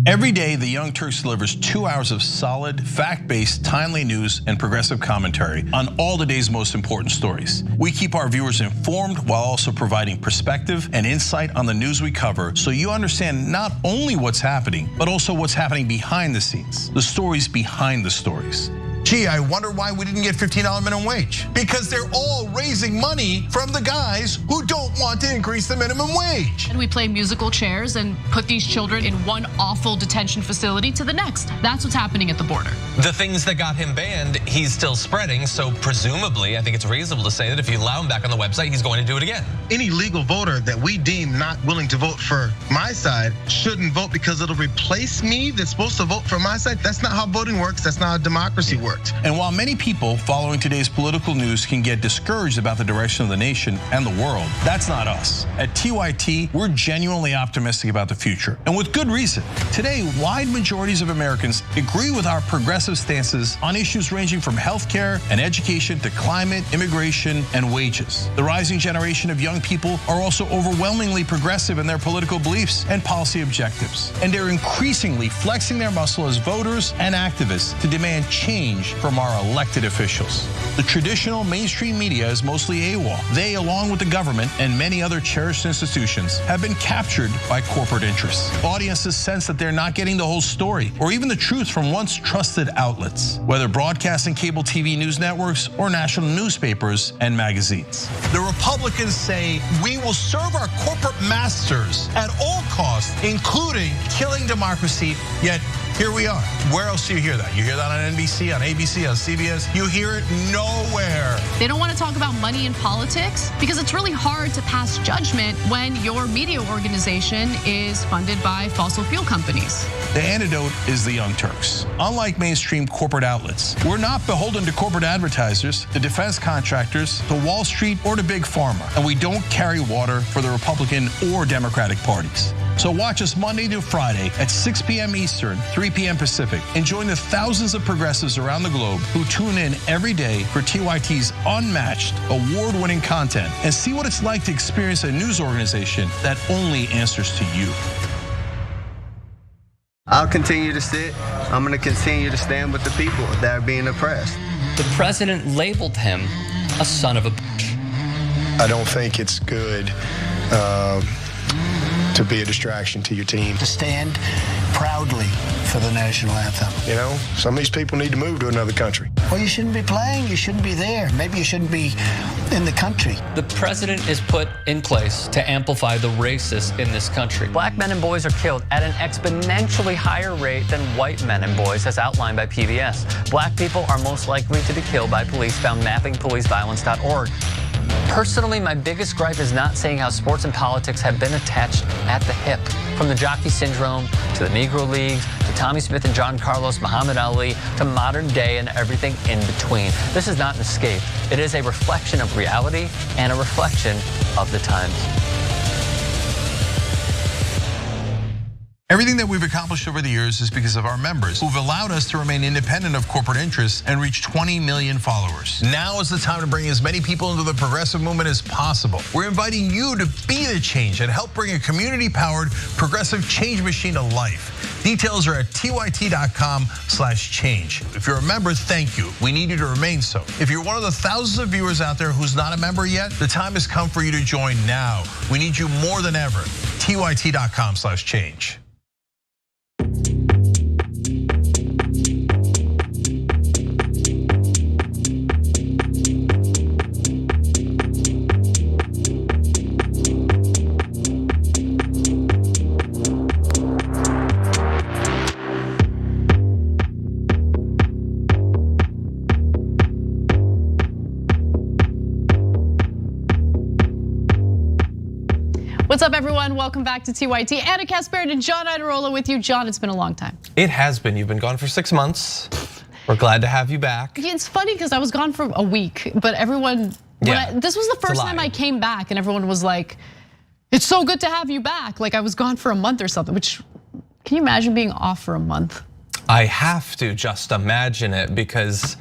Every day, the Young Turks delivers 2 hours of solid, fact-based, timely news and progressive commentary on all the day's most important stories. We keep our viewers informed while also providing perspective and insight on the news we cover, so you understand not only what's happening, but also what's happening behind the scenes, the stories behind the stories. Gee, I wonder why we didn't get $15 minimum wage. Because they're all raising money from the guys who don't want to increase the minimum wage. And we play musical chairs and put these children in one awful detention facility to the next. That's what's happening at the border. The things that got him banned, he's still spreading. So presumably, I think it's reasonable to say that if you allow him back on the website, he's going to do it again. Any legal voter that we deem not willing to vote for my side shouldn't vote because it'll replace me that's supposed to vote for my side. That's not how voting works. That's not how democracy works. And while many people following today's political news can get discouraged about the direction of the nation and the world, that's not us. At TYT, we're genuinely optimistic about the future, and with good reason. Today, wide majorities of Americans agree with our progressive stances on issues ranging from healthcare and education to climate, immigration, and wages. The rising generation of young people are also overwhelmingly progressive in their political beliefs and policy objectives, and they're increasingly flexing their muscle as voters and activists to demand change from our elected officials. The traditional mainstream media is mostly AWOL. They, along with the government and many other cherished institutions, have been captured by corporate interests. Audiences sense that they're not getting the whole story or even the truth from once trusted outlets, whether broadcasting cable TV news networks or national newspapers and magazines. The Republicans say we will serve our corporate masters at all costs, including killing democracy, yet Here we are. Where else do you hear that? You hear that on NBC, on ABC, on CBS. You hear it nowhere. They don't want to talk about money in politics because it's really hard to pass judgment when your media organization is funded by fossil fuel companies. The antidote is the Young Turks. Unlike mainstream corporate outlets, we're not beholden to corporate advertisers, the defense contractors, to Wall Street, or to Big Pharma. And we don't carry water for the Republican or Democratic parties. So watch us Monday through Friday at 6 p.m. Eastern, 3 p.m. Pacific, and join the thousands of progressives around the globe who tune in every day for TYT's unmatched, award-winning content and see what it's like to experience a news organization that only answers to you. I'll continue to sit. I'm going to continue to stand with the people that are being oppressed. The president labeled him a son of a bitch. I don't think it's good to be a distraction to your team. To stand proudly for the national anthem. You know, some of these people need to move to another country. Well, you shouldn't be playing, you shouldn't be there. Maybe you shouldn't be in the country. The president is put in place to amplify the racists in this country. Black men and boys are killed at an exponentially higher rate than white men and boys, as outlined by PBS. Black people are most likely to be killed by police, found mappingpoliceviolence.org. Personally, my biggest gripe is not seeing how sports and politics have been attached at the hip. From the jockey syndrome, to the Negro Leagues, to Tommy Smith and John Carlos, Muhammad Ali, to modern day and everything in between. This is not an escape. It is a reflection of reality and a reflection of the times. Everything that we've accomplished over the years is because of our members who've allowed us to remain independent of corporate interests and reach 20 million followers. Now is the time to bring as many people into the progressive movement as possible. We're inviting you to be the change and help bring a community-powered progressive change machine to life. Details are at tyt.com/change. If you're a member, thank you. We need you to remain so. If you're one of the thousands of viewers out there who's not a member yet, the time has come for you to join now. We need you more than ever. tyt.com/change. What's up, everyone? Welcome back to TYT. Anna Kasparian and John Iadarola with you. John, it's been a long time. It has been. You've been gone for 6 months. We're glad to have you back. Yeah, it's funny because I was gone for a week, but everyone, this was the first time I came back and everyone was like, it's so good to have you back. Like I was gone for a month or something, which, can you imagine being off for a month? I have to just imagine it because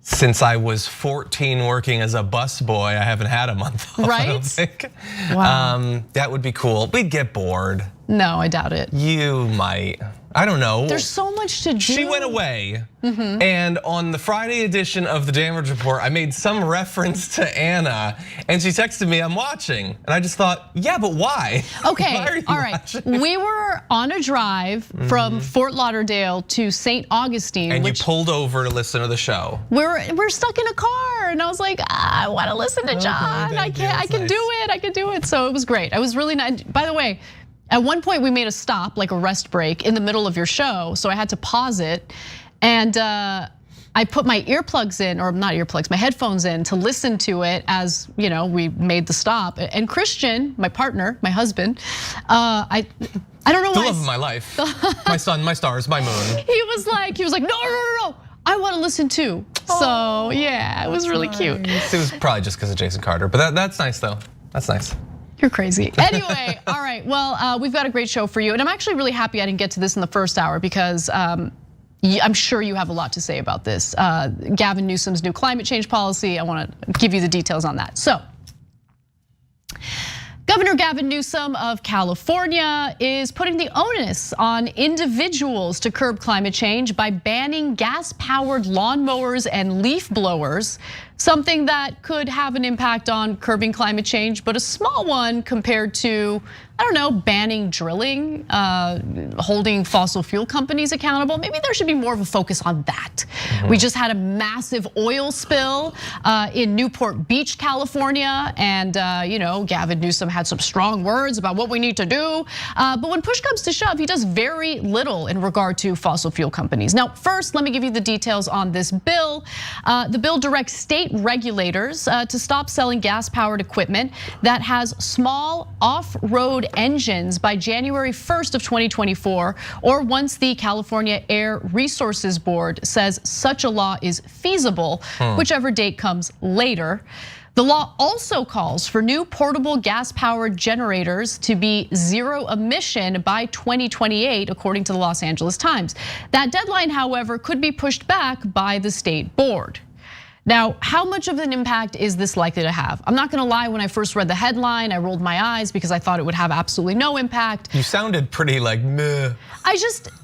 since I was 14 working as a busboy, I haven't had a month off. Right? I don't think. Wow. That would be cool. We'd get bored. No, I doubt it. You might. I don't know. There's so much to do. She went away, and on the Friday edition of the Damage Report, I made some reference to Anna, and she texted me, "I'm watching," and I just thought, yeah, but why? Okay, Why are you all right. watching? We were on a drive from Fort Lauderdale to St. Augustine, and you pulled over to listen to the show. We're stuck in a car, and I was like, I want to listen to John. I can do it. I can do it. So it was great. I was really nice. By the way, at one point we made a stop, like a rest break in the middle of your show. So I had to pause it. And I put my earplugs in, or not earplugs, my headphones in to listen to it as we made the stop. And Christian, my partner, my husband, I don't know why. The love of my life, my sun, my stars, my moon. He was like, no. I want to listen too. So yeah, it was really cute. It was probably just because of Jason Carter, but that's nice though. That's nice. You're crazy. Anyway, all right. Well, we've got a great show for you, and I'm actually really happy I didn't get to this in the first hour because I'm sure you have a lot to say about this. Gavin Newsom's new climate change policy. I want to give you the details on that. So, Governor Gavin Newsom of California is putting the onus on individuals to curb climate change by banning gas-powered lawnmowers and leaf blowers, something that could have an impact on curbing climate change, but a small one compared to I don't know, banning drilling, holding fossil fuel companies accountable. Maybe there should be more of a focus on that. We just had a massive oil spill in Newport Beach, California, and Gavin Newsom had some strong words about what we need to do. But when push comes to shove, he does very little in regard to fossil fuel companies. Now, first, let me give you the details on this bill. The bill directs state regulators to stop selling gas-powered equipment that has small off-road engines by January 1st of 2024, or once the California Air Resources Board says such a law is feasible, whichever date comes later. The law also calls for new portable gas-powered generators to be zero emission by 2028, according to the Los Angeles Times. That deadline, however, could be pushed back by the state board. Now, how much of an impact is this likely to have? I'm not gonna lie, when I first read the headline, I rolled my eyes because I thought it would have absolutely no impact. You sounded pretty like meh.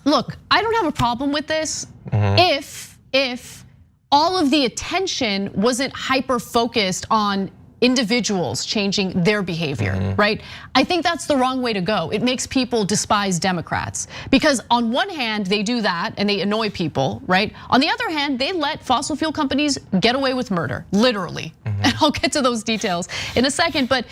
Look, I don't have a problem with this if all of the attention wasn't hyper-focused on individuals changing their behavior, right? I think that's the wrong way to go. It makes people despise Democrats because on one hand, they do that and they annoy people, right? On the other hand, they let fossil fuel companies get away with murder, literally. And I'll get to those details in a second, but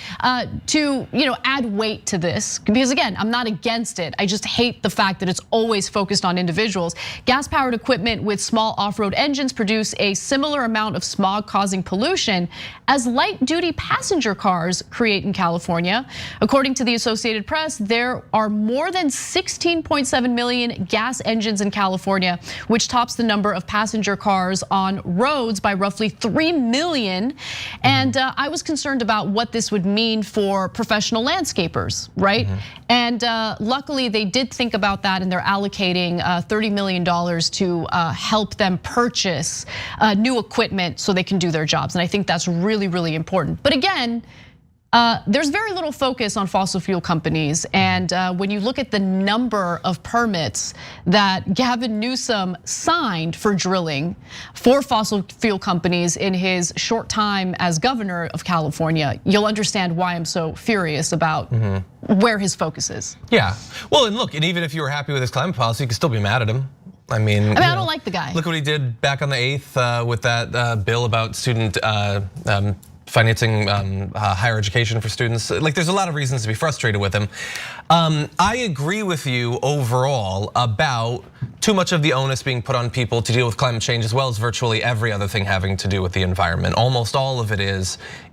to add weight to this, because again, I'm not against it. I just hate the fact that it's always focused on individuals. Gas-powered equipment with small off-road engines produce a similar amount of smog-causing pollution as light-duty passenger cars create in California. According to the Associated Press, there are more than 16.7 million gas engines in California, which tops the number of passenger cars on roads by roughly 3 million. And I was concerned about what this would mean for professional landscapers, right? And luckily they did think about that and they're allocating $30 million to help them purchase new equipment so they can do their jobs. And I think that's really, really important. But again, there's very little focus on fossil fuel companies. And when you look at the number of permits that Gavin Newsom signed for drilling for fossil fuel companies in his short time as governor of California, you'll understand why I'm so furious about where his focus is. Yeah, well, and look, and even if you were happy with his climate policy, you can still be mad at him. I mean, I don't like the guy. Look what he did back on the 8th with that bill about student financing higher education for students. Like, there's a lot of reasons to be frustrated with him. I agree with you overall about too much of the onus being put on people to deal with climate change, as well as virtually every other thing having to do with the environment. Almost all of it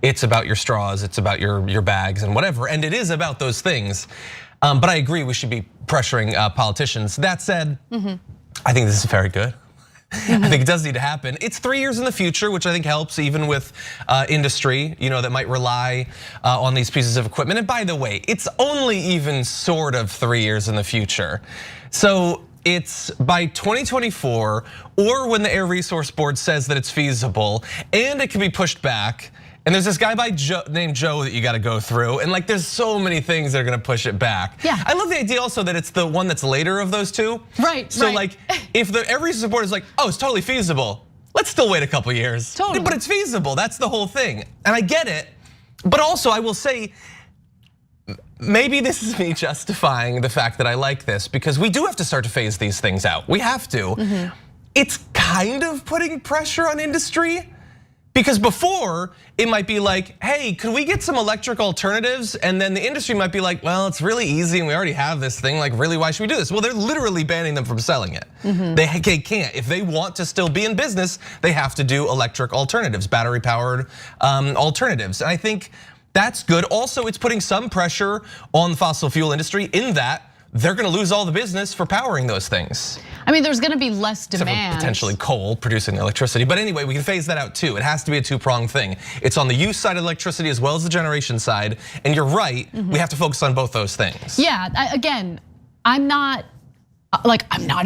it's about your straws, it's about your bags and whatever, and it is about those things. But I agree we should be pressuring politicians. That said, I think this is very good. I think it does need to happen. It's 3 years in the future, which I think helps even with industry, that might rely on these pieces of equipment. And by the way, it's only even sort of 3 years in the future. So it's by 2024 or when the Air Resource Board says that it's feasible, and it can be pushed back. And there's this guy named Joe that you got to go through, and like there's so many things that are going to push it back. Yeah. I love the idea also that it's the one that's later of those two. Right. So like, if the Air Resource Board is like, oh, it's totally feasible, let's still wait a couple years. Totally. But it's feasible. That's the whole thing, and I get it. But also, I will say, maybe this is me justifying the fact that I like this because we do have to start to phase these things out. We have to. It's kind of putting pressure on industry. Because before, it might be like, hey, could we get some electric alternatives? And then the industry might be like, well, it's really easy and we already have this thing, like really, why should we do this? Well, they're literally banning them from selling it. They can't, if they want to still be in business, they have to do electric alternatives, battery powered alternatives. And I think that's good. Also, it's putting some pressure on the fossil fuel industry in that they're gonna lose all the business for powering those things. I mean, there's gonna be less demand. Except for potentially coal producing the electricity. But anyway, we can phase that out too. It has to be a two-pronged thing. It's on the use side of electricity as well as the generation side. And you're right, we have to focus on both those things. Yeah, again, I'm not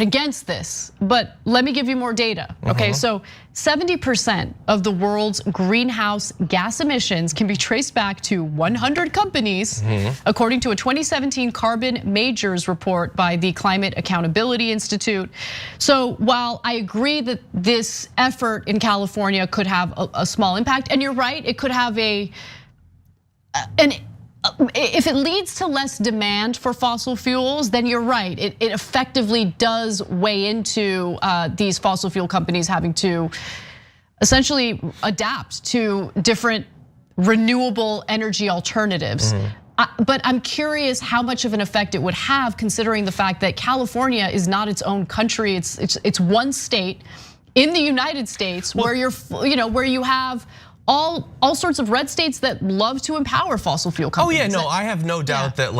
against this, but let me give you more data, okay? So 70% of the world's greenhouse gas emissions can be traced back to 100 companies, according to a 2017 Carbon Majors report by the Climate Accountability Institute. So while I agree that this effort in California could have a small impact, and you're right, it could have an if it leads to less demand for fossil fuels, then you're right. It effectively does weigh into these fossil fuel companies having to essentially adapt to different renewable energy alternatives. But I'm curious how much of an effect it would have, considering the fact that California is not its own country. It's one state in the United States where where you have all sorts of red states that love to empower fossil fuel companies. Oh yeah, no, I have no doubt that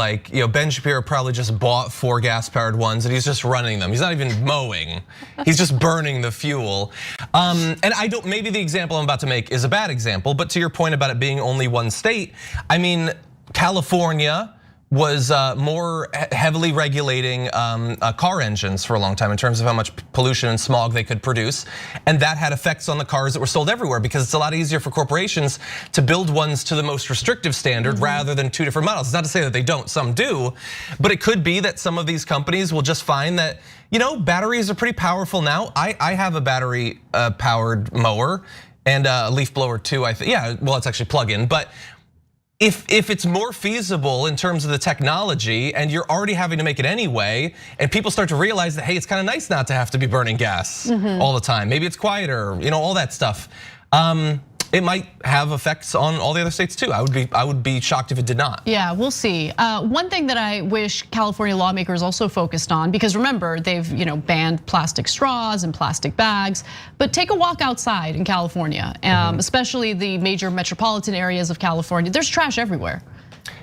Ben Shapiro probably just bought 4 gas-powered ones and he's just running them. He's not even mowing. He's just burning the fuel. And maybe the example I'm about to make is a bad example, but to your point about it being only one state, I mean, California was more heavily regulating car engines for a long time in terms of how much pollution and smog they could produce. And that had effects on the cars that were sold everywhere, because it's a lot easier for corporations to build ones to the most restrictive standard rather than 2 different models. It's not to say that they don't, some do, but it could be that some of these companies will just find that, batteries are pretty powerful now. I have a battery powered mower and a leaf blower too, I think. Yeah, well, it's actually plug-in, but if it's more feasible in terms of the technology and you're already having to make it anyway, and people start to realize that, hey, it's kind of nice not to have to be burning gas all the time. Maybe it's quieter, all that stuff. It might have effects on all the other states too. I would be shocked if it did not. Yeah, we'll see. One thing that I wish California lawmakers also focused on, because remember, they've banned plastic straws and plastic bags, but take a walk outside in California, especially the major metropolitan areas of California. There's trash everywhere.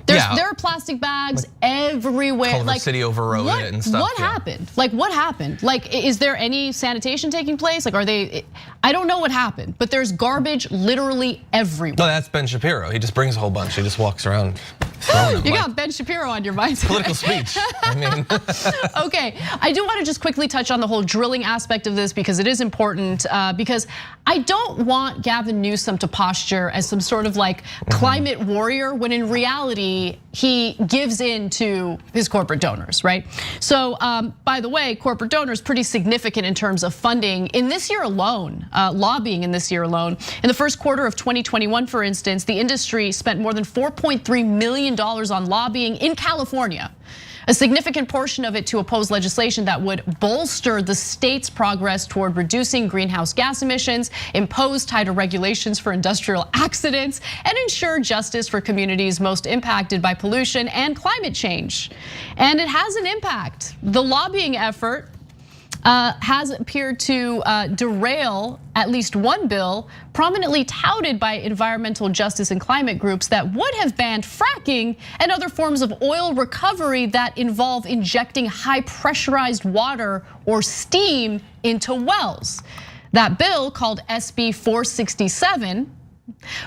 There are plastic bags everywhere. Culver City overrode it and stuff. What happened? What happened? Is there any sanitation taking place? Are they? I don't know what happened, but there's garbage literally everywhere. No, that's Ben Shapiro. He just brings a whole bunch. He just walks around throwing them. You got Ben Shapiro on your mind. Political speech. I mean. Okay, I do want to just quickly touch on the whole drilling aspect of this, because it is important. Because I don't want Gavin Newsom to posture as some sort of climate warrior, when in reality he gives in to his corporate donors, right? So by the way, corporate donors pretty significant in terms of funding in this year alone, lobbying in this year alone. In the first quarter of 2021, for instance, the industry spent more than $4.3 million on lobbying in California. A significant portion of it to oppose legislation that would bolster the state's progress toward reducing greenhouse gas emissions, impose tighter regulations for industrial accidents, and ensure justice for communities most impacted by pollution and climate change. And it has an impact. The lobbying effort has appeared to derail at least one bill prominently touted by environmental justice and climate groups that would have banned fracking and other forms of oil recovery that involve injecting high pressurized water or steam into wells. That bill, called SB 467,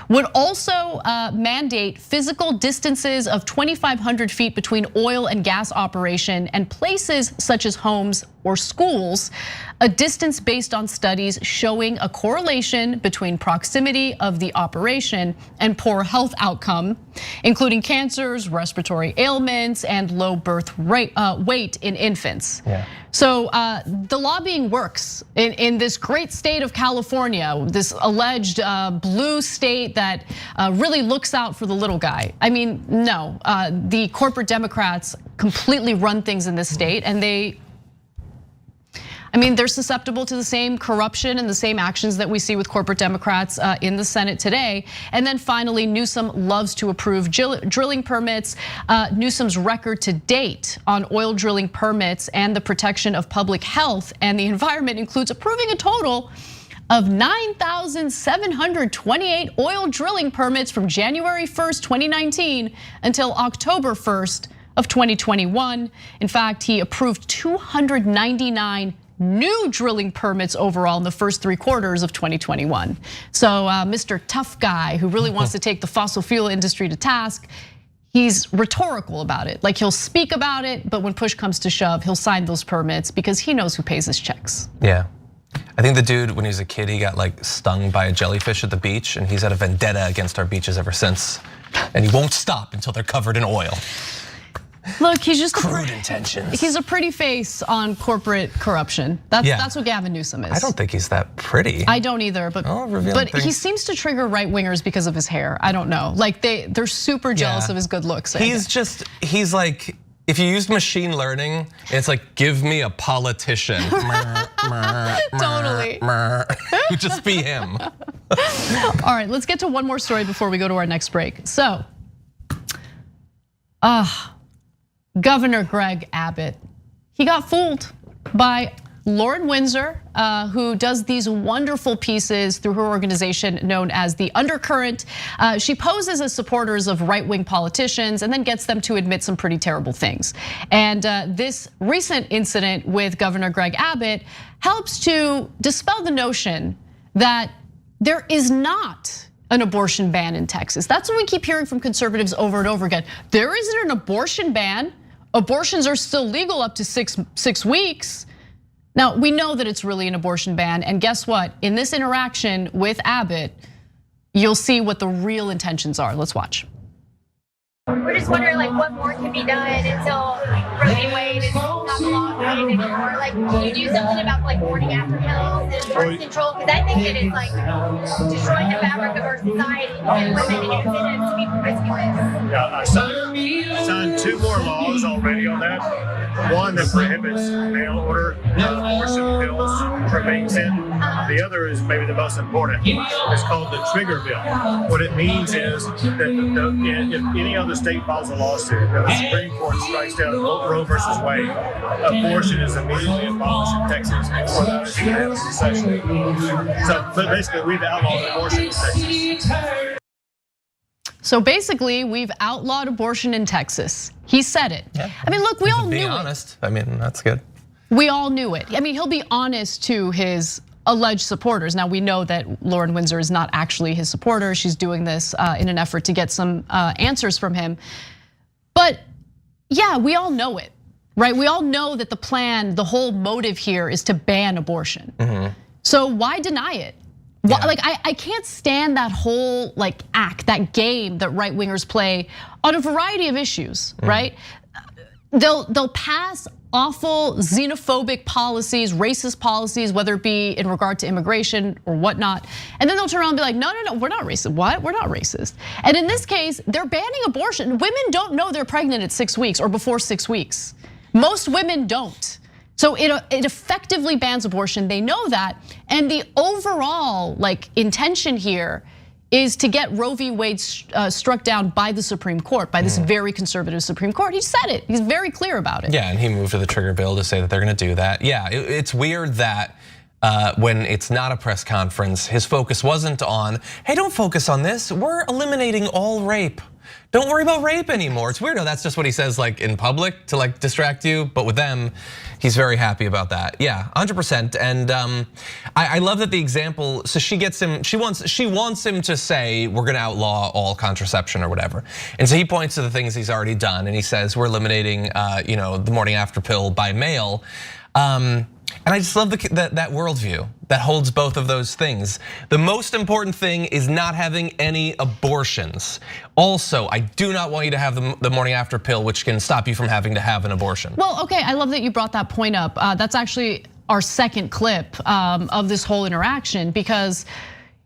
would also mandate physical distances of 2,500 feet between oil and gas operation and places such as homes or schools, a distance based on studies showing a correlation between proximity of the operation and poor health outcome, including cancers, respiratory ailments, and low birth weight in infants. So the lobbying works in this great state of California, this alleged blue state that really looks out for the little guy. I mean, no, the corporate Democrats completely run things in this state, and they're susceptible to the same corruption and the same actions that we see with corporate Democrats in the Senate today. And then finally, Newsom loves to approve drilling permits. Newsom's record to date on oil drilling permits and the protection of public health and the environment includes approving a total of 9,728 oil drilling permits from January 1st, 2019 until October 1st of 2021. In fact, he approved 299 new drilling permits overall in the first 3 quarters of 2021. So Mr. Tough Guy, who really wants to take the fossil fuel industry to task, he's rhetorical about it. He'll speak about it, but when push comes to shove, he'll sign those permits because he knows who pays his checks. Yeah. I think the dude, when he was a kid, he got stung by a jellyfish at the beach, and he's had a vendetta against our beaches ever since. And he won't stop until they're covered in oil. Look, he's just crude intentions. He's a pretty face on corporate corruption. That's what Gavin Newsom is. I don't think he's that pretty. I don't either, but he seems to trigger right wingers because of his hair. I don't know. Like they're super jealous of his good looks. He's like, if you used machine learning, it's like, give me a politician. Totally. Just be him. All right, let's get to one more story before we go to our next break. So, Governor Greg Abbott, he got fooled by Lauren Windsor, who does these wonderful pieces through her organization known as The Undercurrent. She poses as supporters of right-wing politicians and then gets them to admit some pretty terrible things. And this recent incident with Governor Greg Abbott helps to dispel the notion that there is not an abortion ban in Texas. That's what we keep hearing from conservatives over and over again. There isn't an abortion ban. Abortions are still legal up to six weeks. Now, we know that it's really an abortion ban, and guess what? In this interaction with Abbott, you'll see what the real intentions are. Let's watch. We're just wondering, like, what more can be done until Roe v. Wade is not the law of the land anymore. Like, can you do something about like morning after pills and birth control? Because I think it is like destroying the fabric of our society and women incentives to be promiscuous. Yeah, I signed 2 more laws already on that. One that prohibits mail order abortion pills from being sent. The other is maybe the most important. It's called the trigger bill. What it means is that if any other state files a lawsuit and the Supreme Court strikes down Roe versus Wade, abortion is immediately abolished in Texas without a unanimous session. So, but basically, we've outlawed abortion in Texas. So basically, we've outlawed abortion in Texas. He said it. Yeah. I mean, look, we all knew it. Be honest. I mean, that's good. We all knew it. I mean, he'll be honest to his alleged supporters. Now we know that Lauren Windsor is not actually his supporter. She's doing this in an effort to get some answers from him. But yeah, we all know it, right? We all know that the plan, the whole motive here is to ban abortion. So why deny it? Yeah. Like I can't stand that whole like act, that game that right wingers play on a variety of issues, right? They'll pass awful xenophobic policies, racist policies, whether it be in regard to immigration or whatnot. And then they'll turn around and be like, no, we're not racist. What? We're not racist. And in this case, they're banning abortion. Women don't know they're pregnant at 6 weeks or before 6 weeks. Most women don't. So it effectively bans abortion. They know that. And the overall like intention here is to get Roe v. Wade struck down by the Supreme Court, by this very conservative Supreme Court. He said it, he's very clear about it. Yeah, and he moved to the trigger bill to say that they're gonna do that. Yeah, it's weird that when it's not a press conference, his focus wasn't on, hey, don't focus on this, we're eliminating all rape. Don't worry about rape anymore. It's weird, that's just what he says like in public to like distract you, but with them, he's very happy about that. Yeah, 100%. And I love that the example, so she gets him, she wants him to say we're gonna outlaw all contraception or whatever. And so he points to the things he's already done and he says we're eliminating the morning after pill by mail. And I just love that worldview that holds both of those things. The most important thing is not having any abortions. Also, I do not want you to have the morning after pill, which can stop you from having to have an abortion. Well, okay, I love that you brought that point up. That's actually our second clip of this whole interaction because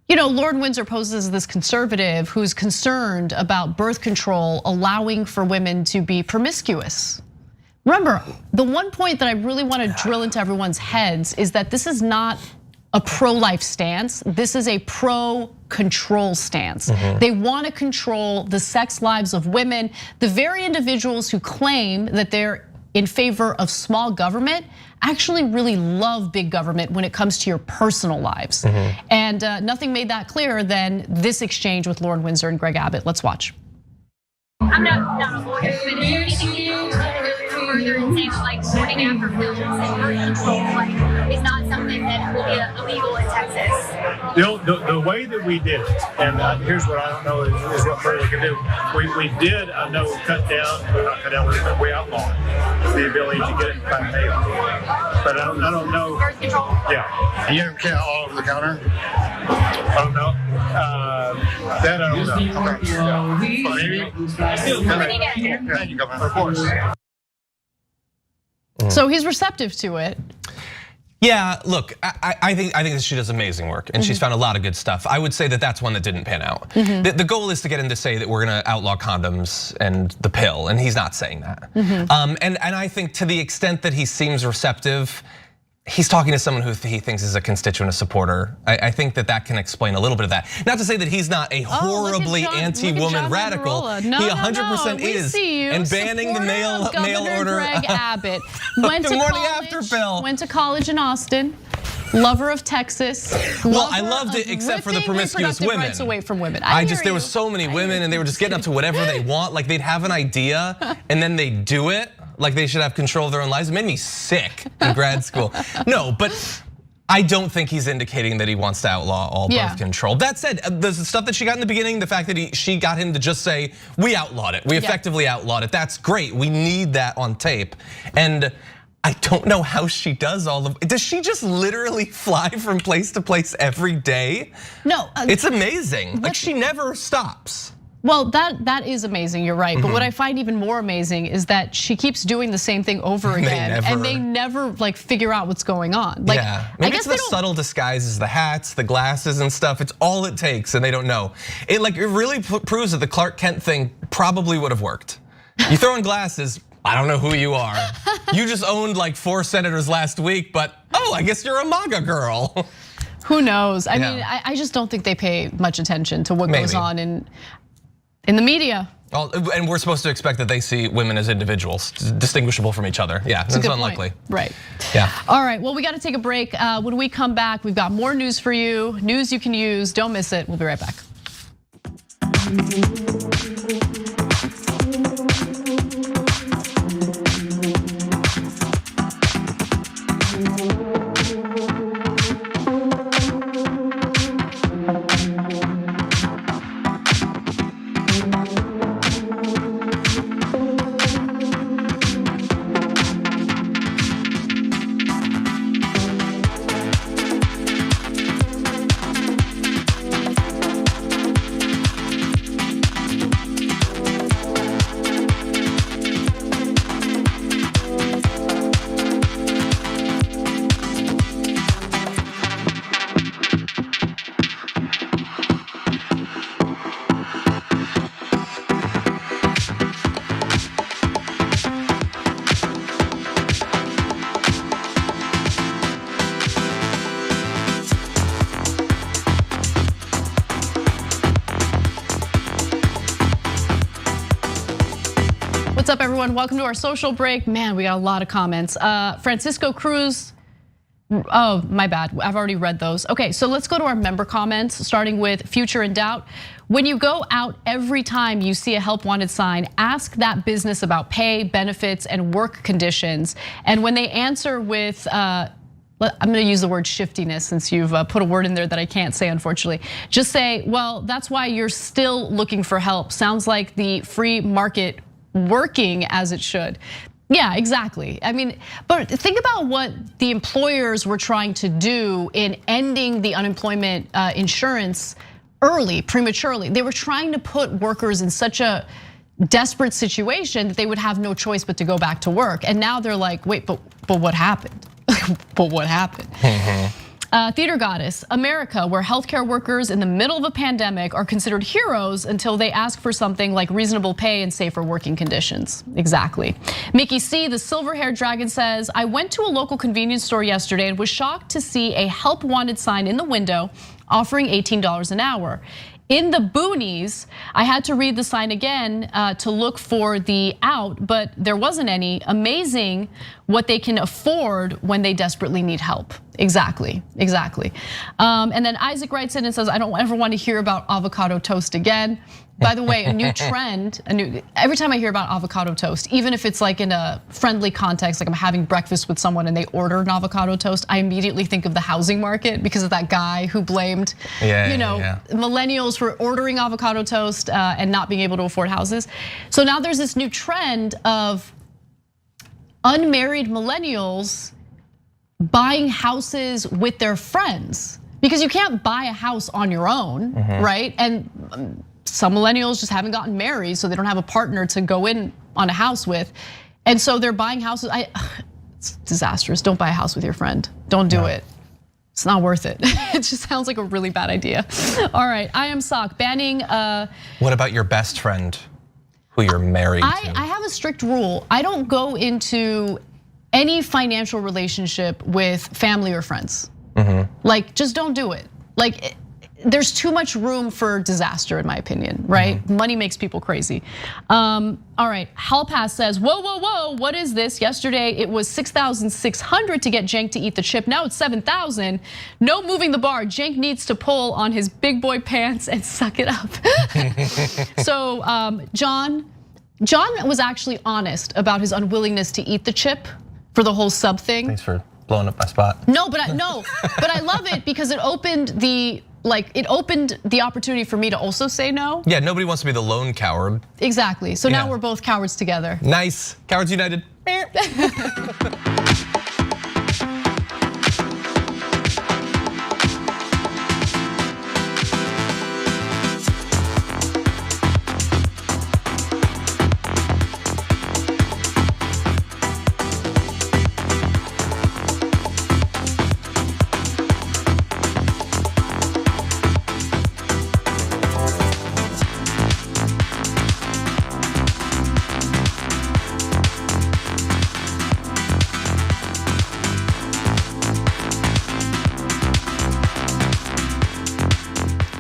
Lauren Windsor poses as this conservative who's concerned about birth control allowing for women to be promiscuous. Remember, the one point that I really want to drill into everyone's heads is that this is not a pro-life stance. This is a pro-control stance. They want to control the sex lives of women. The very individuals who claim that they're in favor of small government actually really love big government when it comes to your personal lives. And nothing made that clearer than this exchange with Lauren Windsor and Greg Abbott. Let's watch. I'm not a lawyer, but is there anything you can go further and say like morning after pills and birth control like is not something that will be illegal in Texas? The way that we did it, and here's what I don't know is what further we can do. We did, I know, cut down, but not cut down, we outlawed the ability to get it by mail. but I don't know. Birth control. Yeah. You don't care all over the counter? I don't know. That I don't know. Okay. But maybe. Thank you, Governor. Of course. So he's receptive to it. Yeah, look, I think that she does amazing work, and she's found a lot of good stuff. I would say that that's one that didn't pan out. The goal is to get him to say that we're gonna outlaw condoms and the pill, and he's not saying that. And I think to the extent that he seems receptive, he's talking to someone who he thinks is a constituent, a supporter. I think that can explain a little bit of that. Not to say that he's not a horribly anti-woman radical. He 100% is. And banning the mail order. Greg Abbott went to morning college, after pill. Went to college in Austin. Lover of Texas. Well, I loved it except for the promiscuous women. Rights away from women. There was so many women, and they were just getting up to whatever they want. Like they'd have an idea, and then they do it. Like they should have control of their own lives. It made me sick in grad school. No, but I don't think he's indicating that he wants to outlaw all birth control. That said, the stuff that she got in the beginning, the fact that she got him to just say, we outlawed it, we effectively outlawed it, that's great. We need that on tape. And I don't know how she does all of, does she just literally fly from place to place every day? No. It's amazing, like she never stops. Well, that is amazing, you're right. But what I find even more amazing is that she keeps doing the same thing over again. And they never like figure out what's going on. Like, yeah, maybe it's the subtle disguises, the hats, the glasses and stuff. It's all it takes and they don't know. It really proves that the Clark Kent thing probably would have worked. You throw in glasses, I don't know who you are. You just owned like 4 senators last week, but I guess you're a MAGA girl. Who knows? I mean, I just don't think they pay much attention to what goes on in the media. And we're supposed to expect that they see women as individuals, distinguishable from each other. Yeah, that's unlikely. Right. Yeah. All right, well, we got to take a break. When we come back, we've got more news for you, news you can use. Don't miss it. We'll be right back. What's up, everyone? Welcome to our social break. Man, we got a lot of comments. Francisco Cruz, oh, my bad, I've already read those. Okay, so let's go to our member comments, starting with Future in Doubt. When you go out every time you see a help wanted sign, ask that business about pay, benefits, and work conditions. And when they answer with, I'm gonna use the word shiftiness since you've put a word in there that I can't say, unfortunately. Just say, well, that's why you're still looking for help. Sounds like the free market working as it should. Yeah, exactly. I mean, but think about what the employers were trying to do in ending the unemployment insurance early, prematurely. They were trying to put workers in such a desperate situation that they would have no choice but to go back to work. And now they're like, wait, but what happened? But what happened? Theater Goddess, America, where healthcare workers in the middle of a pandemic are considered heroes until they ask for something like reasonable pay and safer working conditions. Exactly. Mickey C, the silver-haired dragon, says, I went to a local convenience store yesterday and was shocked to see a help wanted sign in the window offering $18 an hour. In the boonies, I had to read the sign again to look for the out, but there wasn't any. Amazing what they can afford when they desperately need help. Exactly. And then Isaac writes in and says, I don't ever want to hear about avocado toast again. By the way, a new trend, every time I hear about avocado toast, even if it's like in a friendly context, like I'm having breakfast with someone and they order an avocado toast, I immediately think of the housing market because of that guy who blamed, millennials for ordering avocado toast and not being able to afford houses. So now there's this new trend of unmarried millennials buying houses with their friends, because you can't buy a house on your own, right? And some millennials just haven't gotten married, so they don't have a partner to go in on a house with. And so they're buying houses. It's disastrous. Don't buy a house with your friend. Don't do it. It's not worth it. It just sounds like a really bad idea. All right, I am Sock banning. What about your best friend who you're married to? I have a strict rule. I don't go into any financial relationship with family or friends. Like, just don't do it. Like, there's too much room for disaster, in my opinion, right? Money makes people crazy. All right, Hall Pass says, whoa, what is this? Yesterday it was 6,600 to get Cenk to eat the chip. Now it's 7,000. No moving the bar. Cenk needs to pull on his big boy pants and suck it up. So John was actually honest about his unwillingness to eat the chip for the whole sub thing. Thanks for blowing up my spot. No, but I love it because it opened the opportunity for me to also say no. Yeah, nobody wants to be the lone coward. Exactly. So now we're both cowards together. Nice. Cowards united.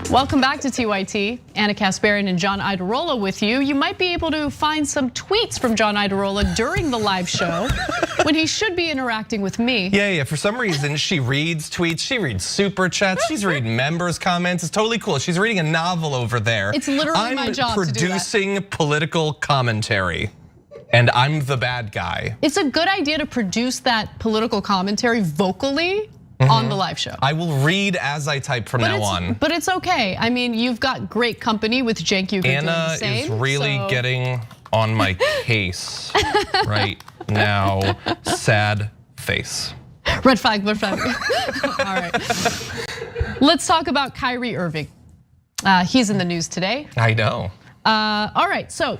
Welcome back to TYT. Anna Kasparian and John Iadarola with you. You might be able to find some tweets from John Iadarola during the live show when he should be interacting with me. Yeah, for some reason she reads tweets, she reads super chats, she's reading members' comments. It's totally cool. She's reading a novel over there. It's literally my job to do that. I'm producing political commentary. And I'm the bad guy. It's a good idea to produce that political commentary vocally on the live show. I will read as I type from now on. But it's okay. I mean, you've got great company with Cenk Uygur doing the same. Anna is really getting on my case right now. Sad face. Red flag, red flag. All right. Let's talk about Kyrie Irving. He's in the news today. I know. All right, so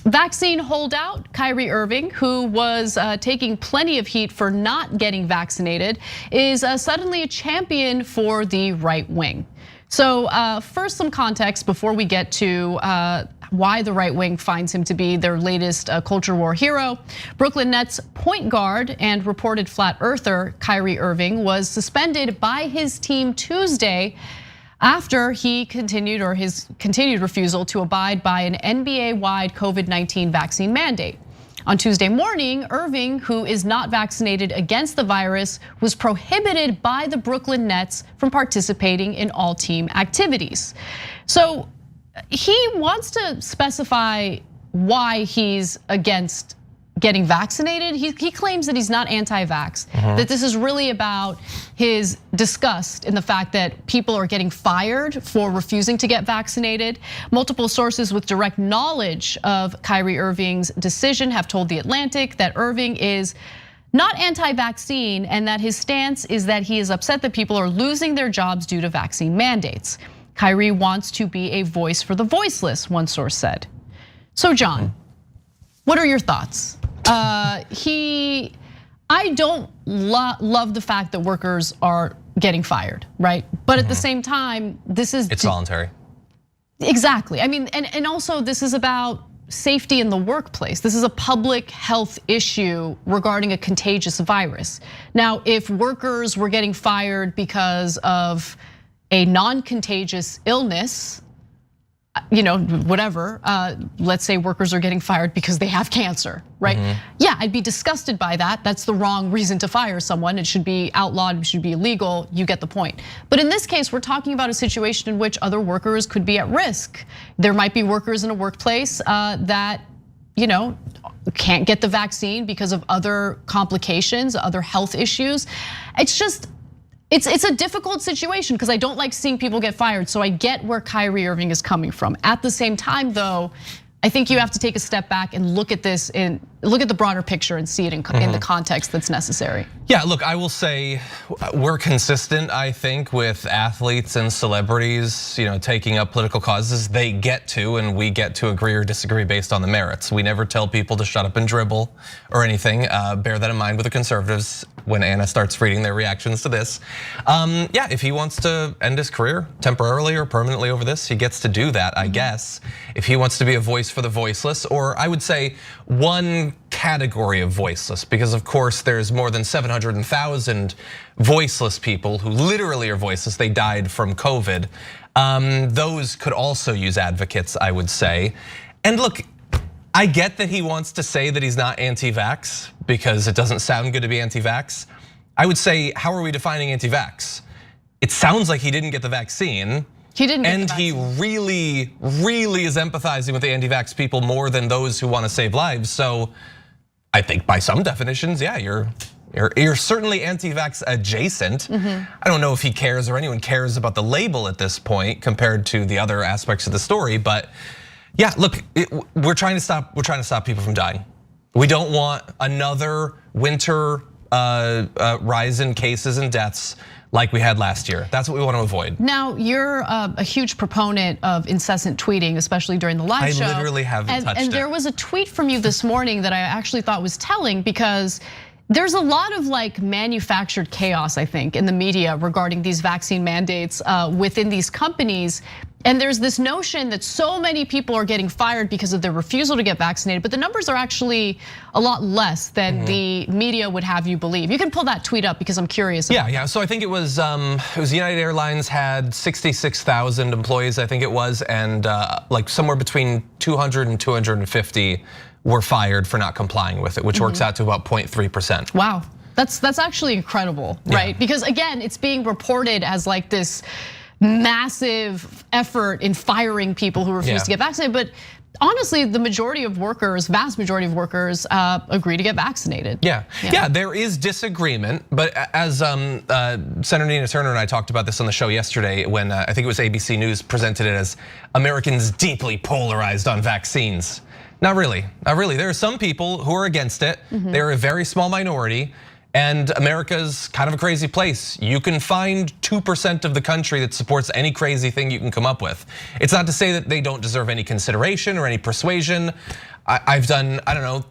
vaccine holdout Kyrie Irving, who was taking plenty of heat for not getting vaccinated, is suddenly a champion for the right wing. So first, some context before we get to why the right wing finds him to be their latest culture war hero. Brooklyn Nets point guard and reported flat earther Kyrie Irving was suspended by his team Tuesday after he continued, or his continued refusal to abide by an NBA-wide COVID-19 vaccine mandate. On Tuesday morning, Irving, who is not vaccinated against the virus, was prohibited by the Brooklyn Nets from participating in all team activities. So he wants to specify why he's against getting vaccinated. He claims that he's not anti-vax, that this is really about his disgust in the fact that people are getting fired for refusing to get vaccinated. Multiple sources with direct knowledge of Kyrie Irving's decision have told The Atlantic that Irving is not anti-vaccine and that his stance is that he is upset that people are losing their jobs due to vaccine mandates. Kyrie wants to be a voice for the voiceless, one source said. So John, what are your thoughts? I don't love the fact that workers are getting fired, right? But at the same time, it's voluntary. Exactly. I mean, and also this is about safety in the workplace. This is a public health issue regarding a contagious virus. Now, if workers were getting fired because of a non-contagious illness, whatever, let's say workers are getting fired because they have cancer, right? Yeah, I'd be disgusted by that. That's the wrong reason to fire someone. It should be outlawed, it should be illegal, you get the point. But in this case, we're talking about a situation in which other workers could be at risk. There might be workers in a workplace that can't get the vaccine because of other complications, other health issues. It's a difficult situation because I don't like seeing people get fired. So I get where Kyrie Irving is coming from. At the same time, though, I think you have to take a step back and look at this and look at the broader picture and see it in the context that's necessary. Yeah, look, I will say we're consistent, I think, with athletes and celebrities, taking up political causes. They get to, and we get to agree or disagree based on the merits. We never tell people to shut up and dribble or anything. Bear that in mind with the conservatives when Anna starts reading their reactions to this. Yeah, if he wants to end his career temporarily or permanently over this, he gets to do that, I guess. If he wants to be a voice for the voiceless, or I would say one category of voiceless, because of course there's more than 700,000 voiceless people who literally are voiceless. They died from COVID. Those could also use advocates, I would say. And look, I get that he wants to say that he's not anti-vax because it doesn't sound good to be anti-vax. I would say, how are we defining anti-vax? It sounds like he didn't get the vaccine. He didn't get and the he really is empathizing with the anti-vax people more than those who want to save lives. So I think by some definitions, yeah, you're certainly anti-vax adjacent. I don't know if he cares or anyone cares about the label at this point compared to the other aspects of the story, but yeah, look, we're trying to stop people from dying. We don't want another winter rise in cases and deaths like we had last year. That's what we want to avoid. Now, you're a huge proponent of incessant tweeting, especially during the live show. I literally haven't touched it. And there was a tweet from you this morning that I actually thought was telling, because there's a lot of manufactured chaos, I think, in the media regarding these vaccine mandates within these companies. And there's this notion that so many people are getting fired because of their refusal to get vaccinated, but the numbers are actually a lot less than the media would have you believe. You can pull that tweet up because I'm curious. Yeah. So I think it was United Airlines had 66,000 employees, I think it was, and somewhere between 200 and 250 were fired for not complying with it, which works out to about 0.3%. Wow, that's actually incredible, right? Because again, it's being reported as this massive effort in firing people who refuse to get vaccinated, but honestly, the majority of workers, vast majority of workers, agree to get vaccinated. Yeah, there is disagreement, but as Senator Nina Turner and I talked about this on the show yesterday when I think it was ABC News presented it as Americans deeply polarized on vaccines. Not really. There are some people who are against it. They're a very small minority. And America's kind of a crazy place. You can find 2% of the country that supports any crazy thing you can come up with. It's not to say that they don't deserve any consideration or any persuasion. I've done,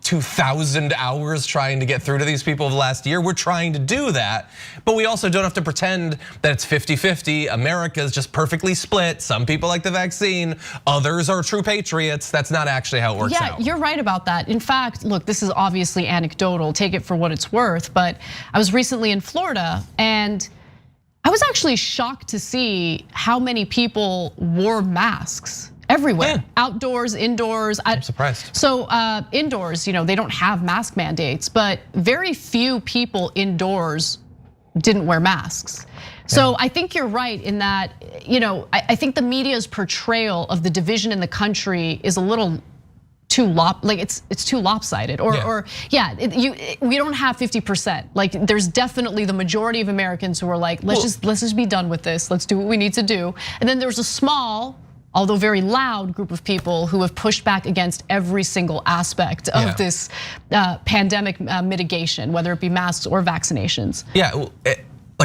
2,000 hours trying to get through to these people of the last year. We're trying to do that, but we also don't have to pretend that it's 50-50. America's just perfectly split. Some people like the vaccine, others are true patriots. That's not actually how it works out. Yeah, you're right about that. In fact, look, this is obviously anecdotal, take it for what it's worth, but I was recently in Florida and I was actually shocked to see how many people wore masks. Everywhere, outdoors, indoors. I'm surprised. So indoors, they don't have mask mandates, but very few people indoors didn't wear masks. So I think you're right in that, I think the media's portrayal of the division in the country is a little too it's too lopsided, we don't have 50%. There's definitely the majority of Americans who are let's just be done with this. Let's do what we need to do. And then there's a small, although very loud, group of people who have pushed back against every single aspect of this pandemic mitigation, whether it be masks or vaccinations. Yeah,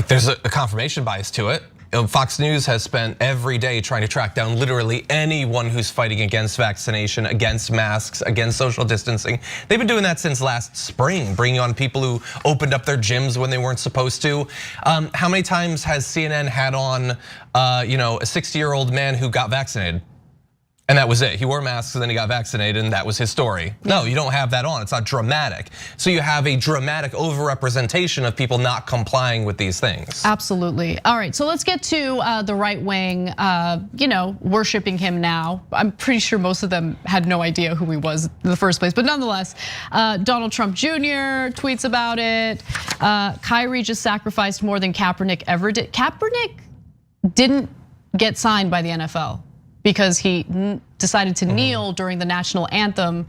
there's a confirmation bias to it. Fox News has spent every day trying to track down literally anyone who's fighting against vaccination, against masks, against social distancing. They've been doing that since last spring, bringing on people who opened up their gyms when they weren't supposed to. How many times has CNN had on a 60-year-old man who got vaccinated? And that was it. He wore masks and then he got vaccinated and that was his story. No, you don't have that on. It's not dramatic. So you have a dramatic overrepresentation of people not complying with these things. Absolutely. All right, so let's get to the right wing, worshiping him now. I'm pretty sure most of them had no idea who he was in the first place, but nonetheless, Donald Trump Jr. tweets about it. Kyrie just sacrificed more than Kaepernick ever did. Kaepernick didn't get signed by the NFL because he decided to kneel during the national anthem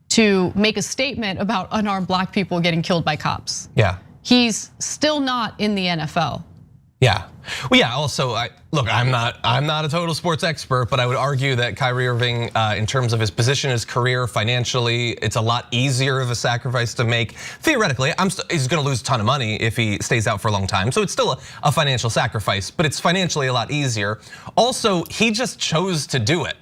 to make a statement about unarmed black people getting killed by cops. Yeah. He's still not in the NFL. Yeah. Well, yeah. Also, look, I'm not a total sports expert, but I would argue that Kyrie Irving, in terms of his position, his career, financially, it's a lot easier of a sacrifice to make. Theoretically, he's going to lose a ton of money if he stays out for a long time, so it's still a financial sacrifice, but it's financially a lot easier. Also, he just chose to do it.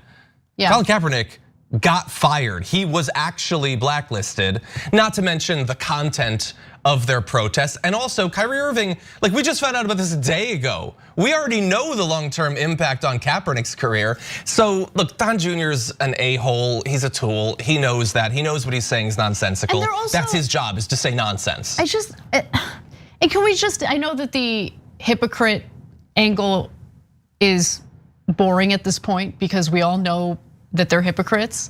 Yeah. Colin Kaepernick got fired. He was actually blacklisted, not to mention the content of their protests. And also Kyrie Irving, like we just found out about this a day ago. We already know the long-term impact on Kaepernick's career. So look, Don Jr.'s an a-hole, he's a tool, he knows that. He knows what he's saying is nonsensical. That's his job, is to say nonsense. And can we just, I know that the hypocrite angle is boring at this point because we all know that they're hypocrites.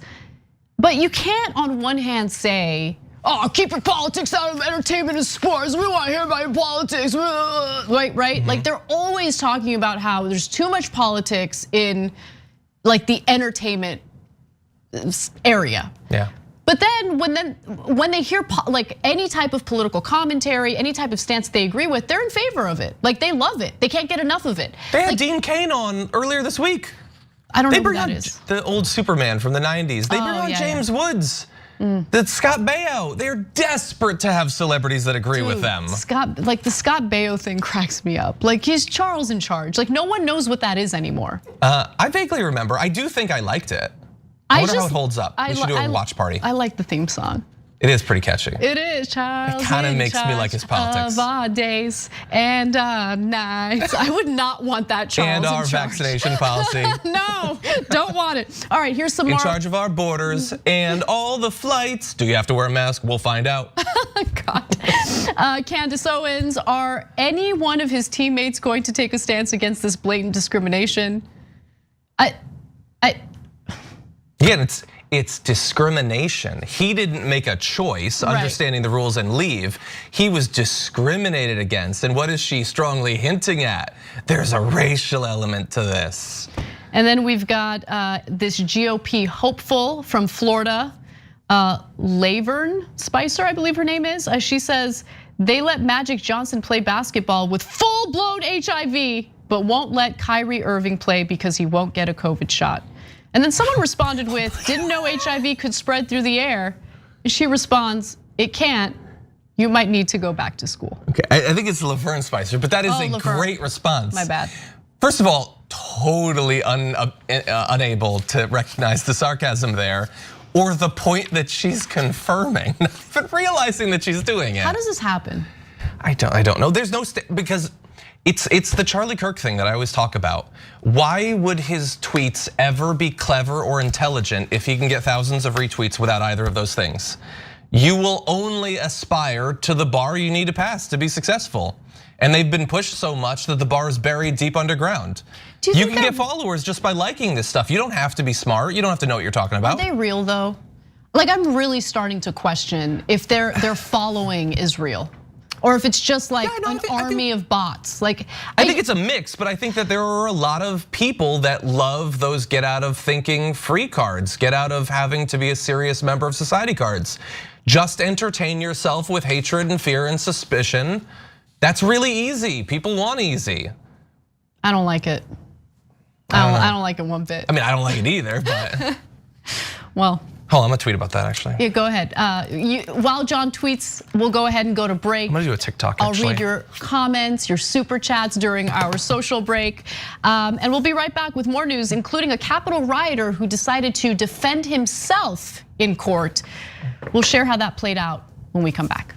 But you can't on one hand say, oh, keep your politics out of entertainment and sports. We want to hear about your politics, right? Mm-hmm. Like they're always talking about how there's too much politics in like the entertainment area. Yeah. But then when they hear like any type of political commentary, any type of stance they agree with, they're in favor of it. Like they love it. They can't get enough of it. They had Dean Cain on earlier this week. I don't know who that is. The old Superman from the 90s. They bring on James Woods. That Scott Baio, they're desperate to have celebrities that agree with them. Like the Scott Baio thing cracks me up. Like he's Charles in charge. Like no one knows what that is anymore. I vaguely remember. I do think I liked it. I wonder how it holds up. We should do a watch party. I like the theme song. It is pretty catchy. It is, Charles. It kind of makes me like his politics. Of our days and our nights. I would not want that, Charles. And our vaccination policy. No, don't want it. All right, here's some more. In charge of our borders and all the flights. Do you have to wear a mask? We'll find out. God. Candace Owens, are any one of his teammates going to take a stance against this blatant discrimination? Again, it's discrimination. He didn't make a choice, understanding the rules and leave. He was discriminated against. And what is she strongly hinting at? There's a racial element to this. And then we've got this GOP hopeful from Florida, Laverne Spicer, I believe her name is. She says, they let Magic Johnson play basketball with full-blown HIV, but won't let Kyrie Irving play because he won't get a COVID shot. And then someone responded with, didn't know HIV could spread through the air. She responds, it can't. You might need to go back to school. Okay, I think it's Laverne Spicer, but that is a great response. My bad. First of all, totally unable to recognize the sarcasm there or the point that she's confirming, but realizing that she's doing it. How does this happen? I don't know. There's no, because it's the Charlie Kirk thing that I always talk about. Why would his tweets ever be clever or intelligent if he can get thousands of retweets without either of those things? You will only aspire to the bar you need to pass to be successful. And they've been pushed so much that the bar is buried deep underground. You can get followers just by liking this stuff. You don't have to be smart. You don't have to know what you're talking about. Are they real though? Like I'm really starting to question if their following is real. Or if it's just like an army of bots. Like I think it's a mix, but I think that there are a lot of people that love those get out of thinking free cards, get out of having to be a serious member of society cards. Just entertain yourself with hatred and fear and suspicion. That's really easy. People want easy. I don't like it. I don't like it one bit. I mean, I don't like it either, but. Well. Hold on, I'm gonna tweet about that actually. Yeah, go ahead. While John tweets, we'll go ahead and go to break. I'm gonna do a TikTok actually. I'll read your comments, your super chats during our social break. And we'll be right back with more news, including a Capitol rioter who decided to defend himself in court. We'll share how that played out when we come back.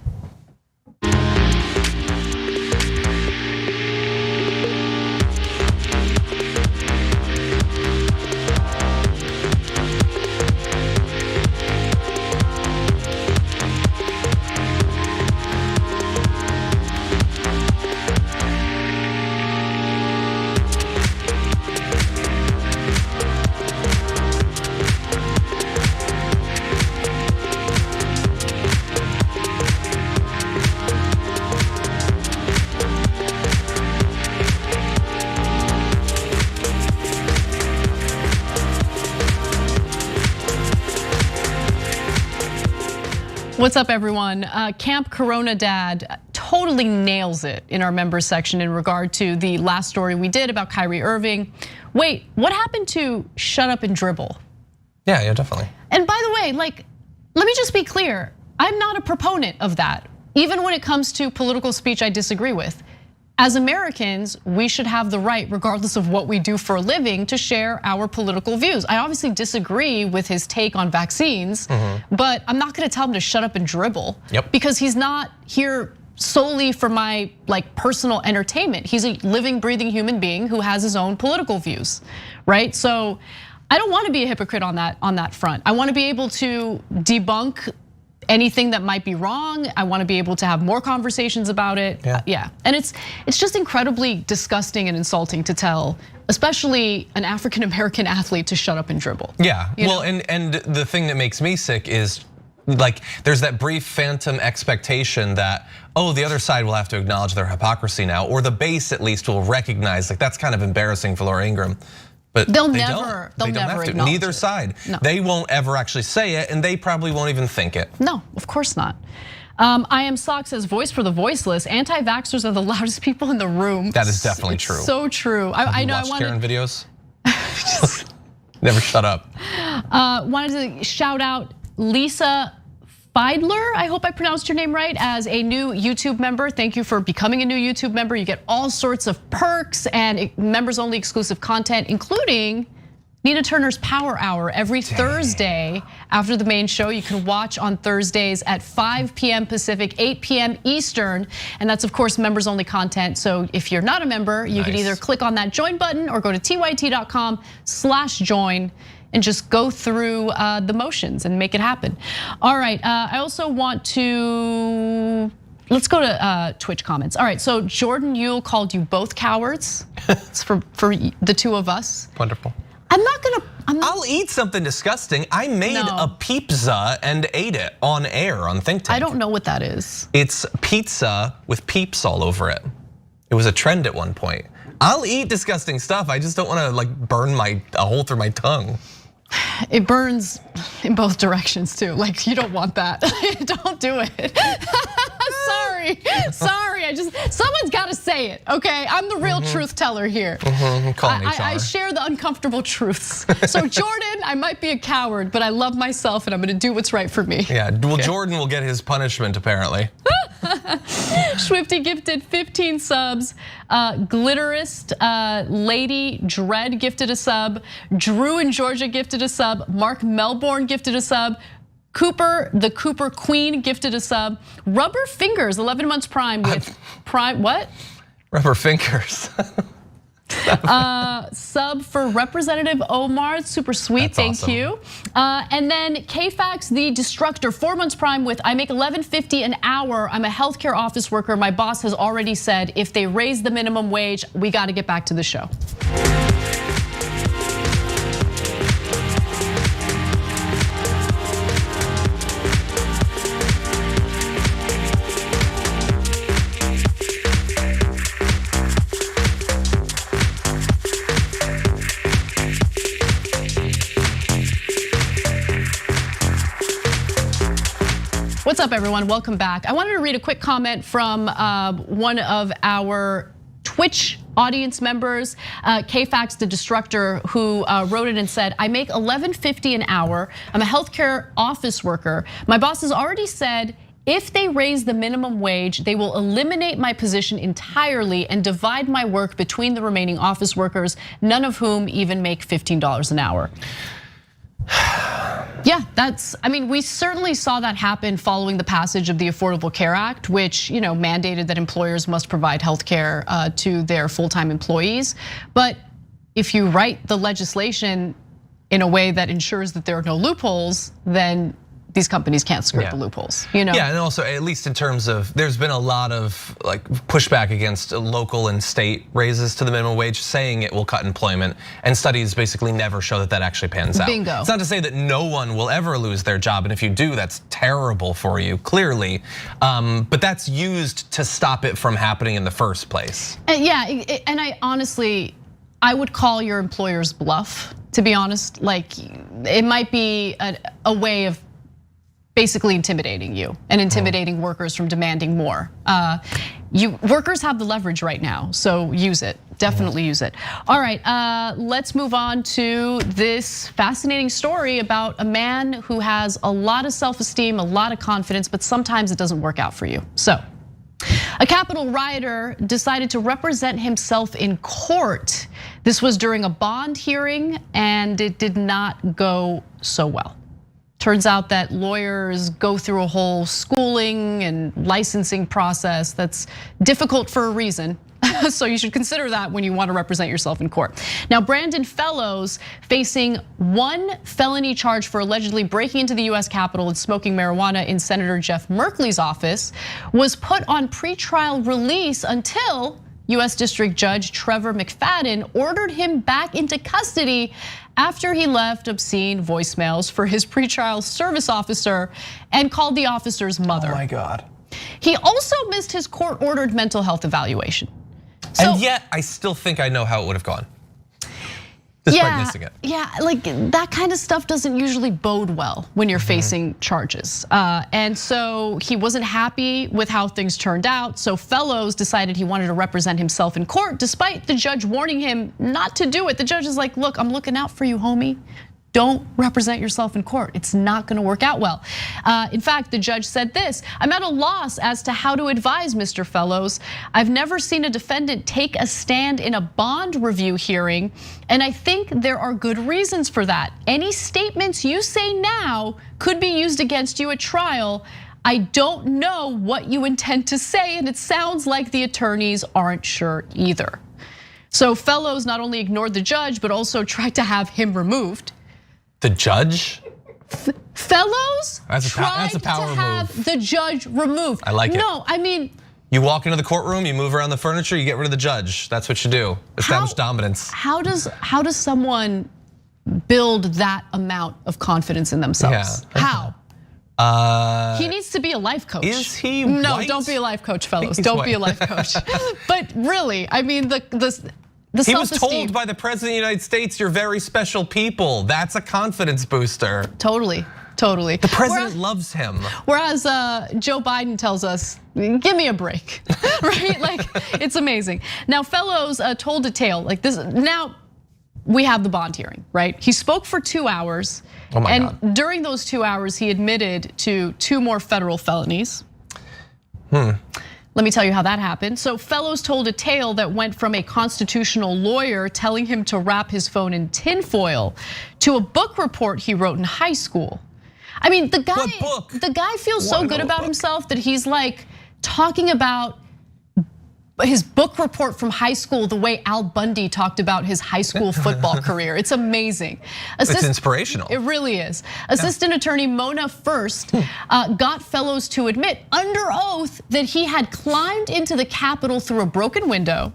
What's up, everyone? Camp Corona Dad totally nails it in our members section in regard to the last story we did about Kyrie Irving. Wait, what happened to shut up and dribble? Yeah, definitely. And by the way, like, let me just be clear. I'm not a proponent of that. Even when it comes to political speech I disagree with. As Americans, we should have the right, regardless of what we do for a living, to share our political views. I obviously disagree with his take on vaccines, but I'm not gonna tell him to shut up and dribble. Because he's not here solely for my personal entertainment. He's a living, breathing human being who has his own political views, right? So I don't wanna be a hypocrite on that front. I wanna be able to debunk anything that might be wrong. I want to be able to have more conversations about it. Yeah. And it's just incredibly disgusting and insulting to tell, especially an African American athlete, to shut up and dribble. Yeah, well, and the thing that makes me sick is like there's that brief phantom expectation that, oh, the other side will have to acknowledge their hypocrisy now, or the base at least will recognize like that's kind of embarrassing for Laura Ingraham. But they'll never acknowledge Neither side. No. They won't ever actually say it, and they probably won't even think it. No, of course not. I Am Sock says, voice for the voiceless. Anti-vaxxers are the loudest people in the room. That is definitely true. So true. I know. I want Karen videos. Never shut up. Wanted to shout out Lisa Feidler, I hope I pronounced your name right, as a new YouTube member. Thank you for becoming a new YouTube member. You get all sorts of perks and members only exclusive content, including Nina Turner's Power Hour every Thursday after the main show. You can watch on Thursdays at 5 p.m. Pacific, 8 p.m. Eastern. And that's of course members only content. So if you're not a member, you can either click on that join button or go to tyt.com/join. and just go through the motions and make it happen. All right, I also want to, let's go to Twitch comments. All right, so Jordan Yule called you both cowards. It's for the two of us. Wonderful. I'll eat something disgusting. I made a pizza and ate it on air on Think Tank. I don't know what that is. It's pizza with peeps all over it. It was a trend at one point. I'll eat disgusting stuff. I just don't want to burn a hole through my tongue. It burns in both directions too. Like you don't want that. Don't do it. Sorry. Someone's got to say it. Okay, I'm the real truth teller here. I share the uncomfortable truths. So Jordan, I might be a coward, but I love myself and I'm going to do what's right for me. Yeah. Well, Jordan will get his punishment apparently. Swifty gifted 15 subs. Glitterist, Lady Dread gifted a sub. Drew in Georgia gifted a sub. Mark Melbourne gifted a sub. Cooper, the Cooper Queen gifted a sub. Rubber Fingers, 11 months prime with prime, what? Rubber Fingers. Sub for Representative Omar, super sweet, thank you. And then KFAX, the Destructor, 4 months prime with, I make $11.50 an hour. I'm a healthcare office worker. My boss has already said if they raise the minimum wage, we got to get back to the show. What's up, everyone? Welcome back. I wanted to read a quick comment from one of our Twitch audience members, KFAX the Destructor, who wrote it and said, I make $11.50 an hour. I'm a healthcare office worker. My boss has already said, if they raise the minimum wage, they will eliminate my position entirely and divide my work between the remaining office workers, none of whom even make $15 an hour. Yeah, I mean, we certainly saw that happen following the passage of the Affordable Care Act, which mandated that employers must provide health care to their full-time employees. But if you write the legislation in a way that ensures that there are no loopholes, then these companies can't skirt the loopholes, Yeah, and also at least in terms of, there's been a lot of pushback against local and state raises to the minimum wage, saying it will cut employment, and studies basically never show that that actually pans out. Bingo. It's not to say that no one will ever lose their job, and if you do, that's terrible for you, clearly. But that's used to stop it from happening in the first place. Yeah, and I would call your employer's bluff, to be honest. Like, it might be a way of basically intimidating you and intimidating workers from demanding more. Workers have the leverage right now, so use it. Definitely use it. All right, let's move on to this fascinating story about a man who has a lot of self-esteem, a lot of confidence, but sometimes it doesn't work out for you. So, a Capitol rioter decided to represent himself in court. This was during a bond hearing, and it did not go so well. Turns out that lawyers go through a whole schooling and licensing process that's difficult for a reason. So you should consider that when you want to represent yourself in court. Now, Brandon Fellows, facing 1 felony charge for allegedly breaking into the US Capitol and smoking marijuana in Senator Jeff Merkley's office, was put on pretrial release until US District Judge Trevor McFadden ordered him back into custody after he left obscene voicemails for his pretrial service officer and called the officer's mother. Oh my God. He also missed his court-ordered mental health evaluation. And yet, I still think I know how it would have gone. Despite missing it. Yeah, like that kind of stuff doesn't usually bode well when you're facing charges. And so he wasn't happy with how things turned out. So Fellows decided he wanted to represent himself in court despite the judge warning him not to do it. The judge is like, look, I'm looking out for you, homie. Don't represent yourself in court. It's not gonna work out well. In fact, the judge said this: I'm at a loss as to how to advise Mr. Fellows. I've never seen a defendant take a stand in a bond review hearing, and I think there are good reasons for that. Any statements you say now could be used against you at trial. I don't know what you intend to say, and it sounds like the attorneys aren't sure either. So Fellows not only ignored the judge, but also tried to have him removed. The judge? Fellows that's a power to have move. The judge removed. I like it. No, I mean, you walk into the courtroom, you move around the furniture, you get rid of the judge. That's what you do. Establish dominance. How does someone build that amount of confidence in themselves? Yeah. How? He needs to be a life coach. Is he No, white? don't be a life coach, Fellows. Don't be a life coach. But really, I mean, he was told by the president of the United States, you're very special people. That's a confidence booster. Totally. The president loves him. Whereas Joe Biden tells us, give me a break, right? Like, it's amazing. Now, Fellows told a tale like this. Now, we have the bond hearing, right? He spoke for 2 hours. Oh my God. During those 2 hours, he admitted to 2 more federal felonies. Let me tell you how that happened. So Fellows told a tale that went from a constitutional lawyer telling him to wrap his phone in tinfoil to a book report he wrote in high school. I mean, the guy feels so good about himself that he's like talking about his book report from high school the way Al Bundy talked about his high school football career. It's amazing. It's inspirational. It really is. Assistant attorney Mona First got Fellows to admit under oath that he had climbed into the Capitol through a broken window,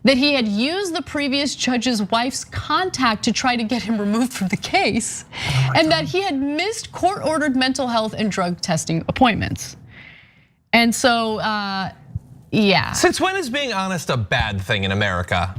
that he had used the previous judge's wife's contact to try to get him removed from the case, and that he had missed court-ordered mental health and drug testing appointments. And so, yeah. Since when is being honest a bad thing in America?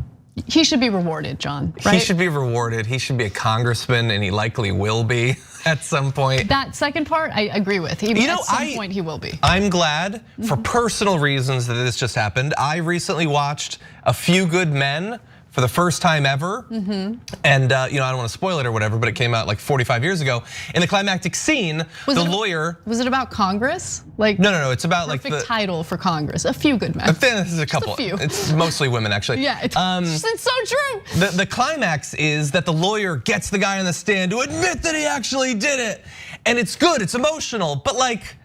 He should be rewarded, John, right? He should be rewarded. He should be a congressman, and he likely will be at some point. That second part, I agree with. At some point, he will be. I'm glad, for personal reasons, that this just happened. I recently watched A Few Good Men for the first time ever. And I don't want to spoil it or whatever, but it came out like 45 years ago. In the climactic scene, lawyer. Was it about Congress? Like no, it's about like the title for Congress. A Few Good Men. There's a couple. It's mostly women, actually. Yeah, it's so true. The climax is that the lawyer gets the guy on the stand to admit that he actually did it. And it's good, it's emotional, but like,